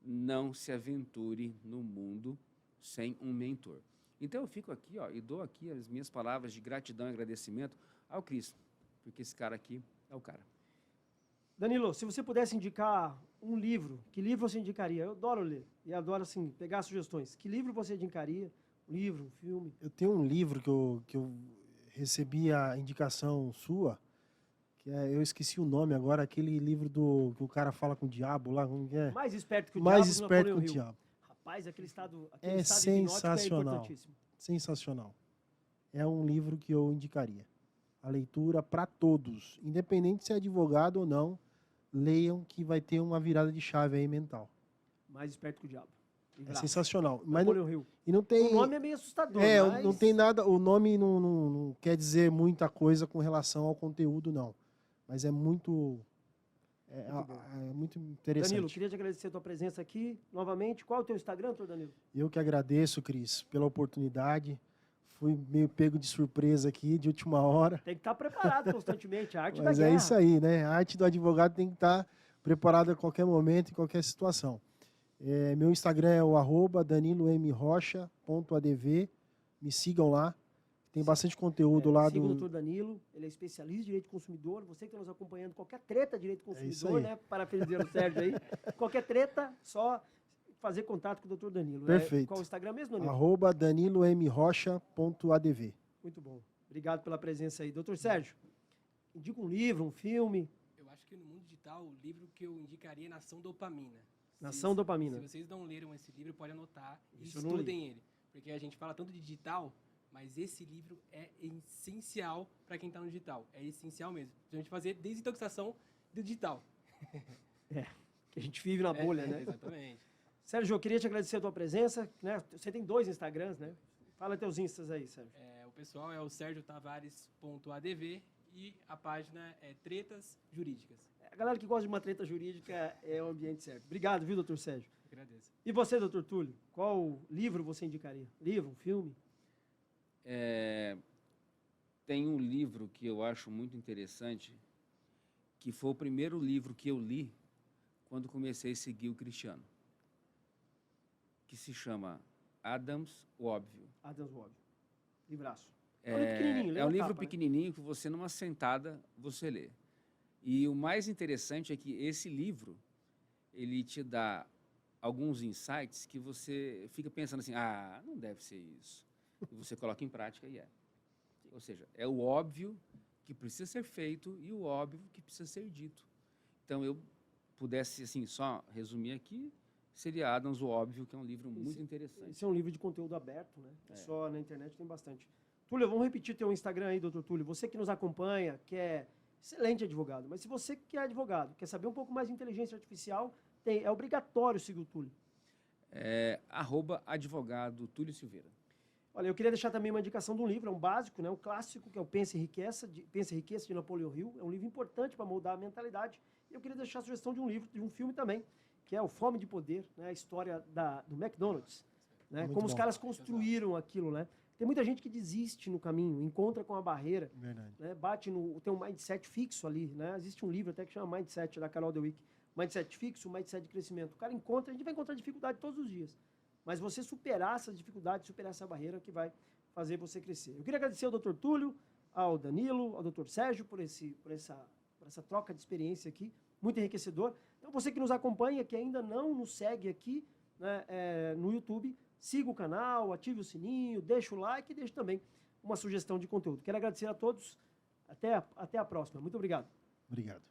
não se aventure no mundo sem um mentor. Então, eu fico aqui, e dou aqui as minhas palavras de gratidão e agradecimento ao Cristo, porque esse cara aqui é o cara. Danilo, se você pudesse indicar um livro, que livro você indicaria? Eu adoro ler e adoro, assim, pegar sugestões. Que livro você indicaria? Um livro, um filme? Eu tenho um livro que eu recebi a indicação sua, que é, eu esqueci o nome agora, aquele livro que o cara fala com o diabo lá, como que é? Mais Esperto que o Mais Diabo, do Esperto que Napoleão o Hill. Diabo. Rapaz, aquele estado É hipnótico sensacional. é importantíssimo. Sensacional. É um livro que eu indicaria. A leitura para todos, independente se é advogado ou não, leiam que vai ter uma virada de chave aí mental. Mais Esperto que o Diabo. É Livraço. sensacional. Mas não, Napoleão Hill. e não tem. O nome é meio assustador, mas... não tem nada. O nome não quer dizer muita coisa com relação ao conteúdo, não. Mas é muito. É muito interessante. Danilo, queria te agradecer a tua presença aqui novamente. Qual é o teu Instagram, doutor Danilo? Eu que agradeço, Cris, pela oportunidade. Fui meio pego de surpresa aqui, de última hora. Tem que estar preparado constantemente, a arte Mas da guerra. é isso aí, né? A arte do advogado tem que estar preparada a qualquer momento, em qualquer situação. Meu Instagram é o @danilomrocha.adv. Me sigam lá. Tem bastante conteúdo lá Siga o do. doutor Danilo, ele é especialista em direito do consumidor. Você que está nos acompanhando, qualquer treta de direito do isso consumidor, aí. né? Parafraseando o Sérgio aí. Qualquer treta, só fazer contato com o doutor Danilo. Perfeito. Qual o Instagram mesmo, Danilo? @danilomrocha.adv. Muito bom. Obrigado pela presença aí. Doutor Sérgio, indica um livro, um filme. Eu acho que no mundo digital, o livro que eu indicaria é Nação Dopamina. Nação Dopamina. Se vocês não leram esse livro, pode anotar e Isso eu não li. estudem ele. Porque a gente fala tanto de digital, mas esse livro é essencial para quem está no digital. É essencial mesmo. A gente fazer desintoxicação do digital. Que a gente vive na bolha, né? Exatamente. Sérgio, eu queria te agradecer a tua presença. Né? Você tem 2 Instagrams, né? Fala teus instas aí, Sérgio. O pessoal é o sergiotavares.adv e a página é Tretas Jurídicas. A galera que gosta de uma treta jurídica é o ambiente certo. Obrigado, viu, doutor Sérgio? Agradeço. E você, doutor Túlio? Qual livro você indicaria? Livro, um filme? Tem um livro que eu acho muito interessante, que foi o primeiro livro que eu li quando comecei a seguir o Cristiano, que se chama Adams, o Óbvio. Adams Wobb. Livraço. É um livro pequenininho, lê É um a livro capa, né? pequenininho que você, numa sentada, você lê. E o mais interessante é que esse livro, ele te dá alguns insights que você fica pensando assim, não deve ser isso. E você coloca em prática e é. Ou seja, é o óbvio que precisa ser feito e o óbvio que precisa ser dito. Então, eu pudesse, assim, só resumir aqui, seria Adams, o Óbvio, que é um livro muito interessante. Esse é um livro de conteúdo aberto, né? Só na internet tem bastante. Túlio, vamos repetir teu Instagram aí, doutor Túlio. Você que nos acompanha, que é excelente advogado, mas se você que é advogado, quer saber um pouco mais de inteligência artificial, é obrigatório seguir o Túlio. @advogado Túlio Silveira. Olha, eu queria deixar também uma indicação de um livro, é um básico, né? Um clássico, que é o Pensa e Enriqueça, de Napoleão Hill. É um livro importante para moldar a mentalidade. E eu queria deixar a sugestão de um livro, de um filme também, que é o Fome de Poder, né? A história do McDonald's. Né? Muito Como os bom. caras construíram aquilo, né? Tem muita gente que desiste no caminho, encontra com a barreira, Verdade. né? Tem um mindset fixo ali, né? Existe um livro até que chama Mindset, da Carol Dweck. Mindset fixo, mindset de crescimento. O cara encontra, a gente vai encontrar dificuldade todos os dias. Mas você superar essas dificuldades, superar essa barreira que vai fazer você crescer. Eu queria agradecer ao Dr. Túlio, ao Danilo, ao Dr. Sérgio por essa troca de experiência aqui, muito enriquecedor. Então, você que nos acompanha, que ainda não nos segue aqui, né, no YouTube, siga o canal, ative o sininho, deixa o like e deixe também uma sugestão de conteúdo. Quero agradecer a todos. Até a próxima. Muito obrigado. Obrigado.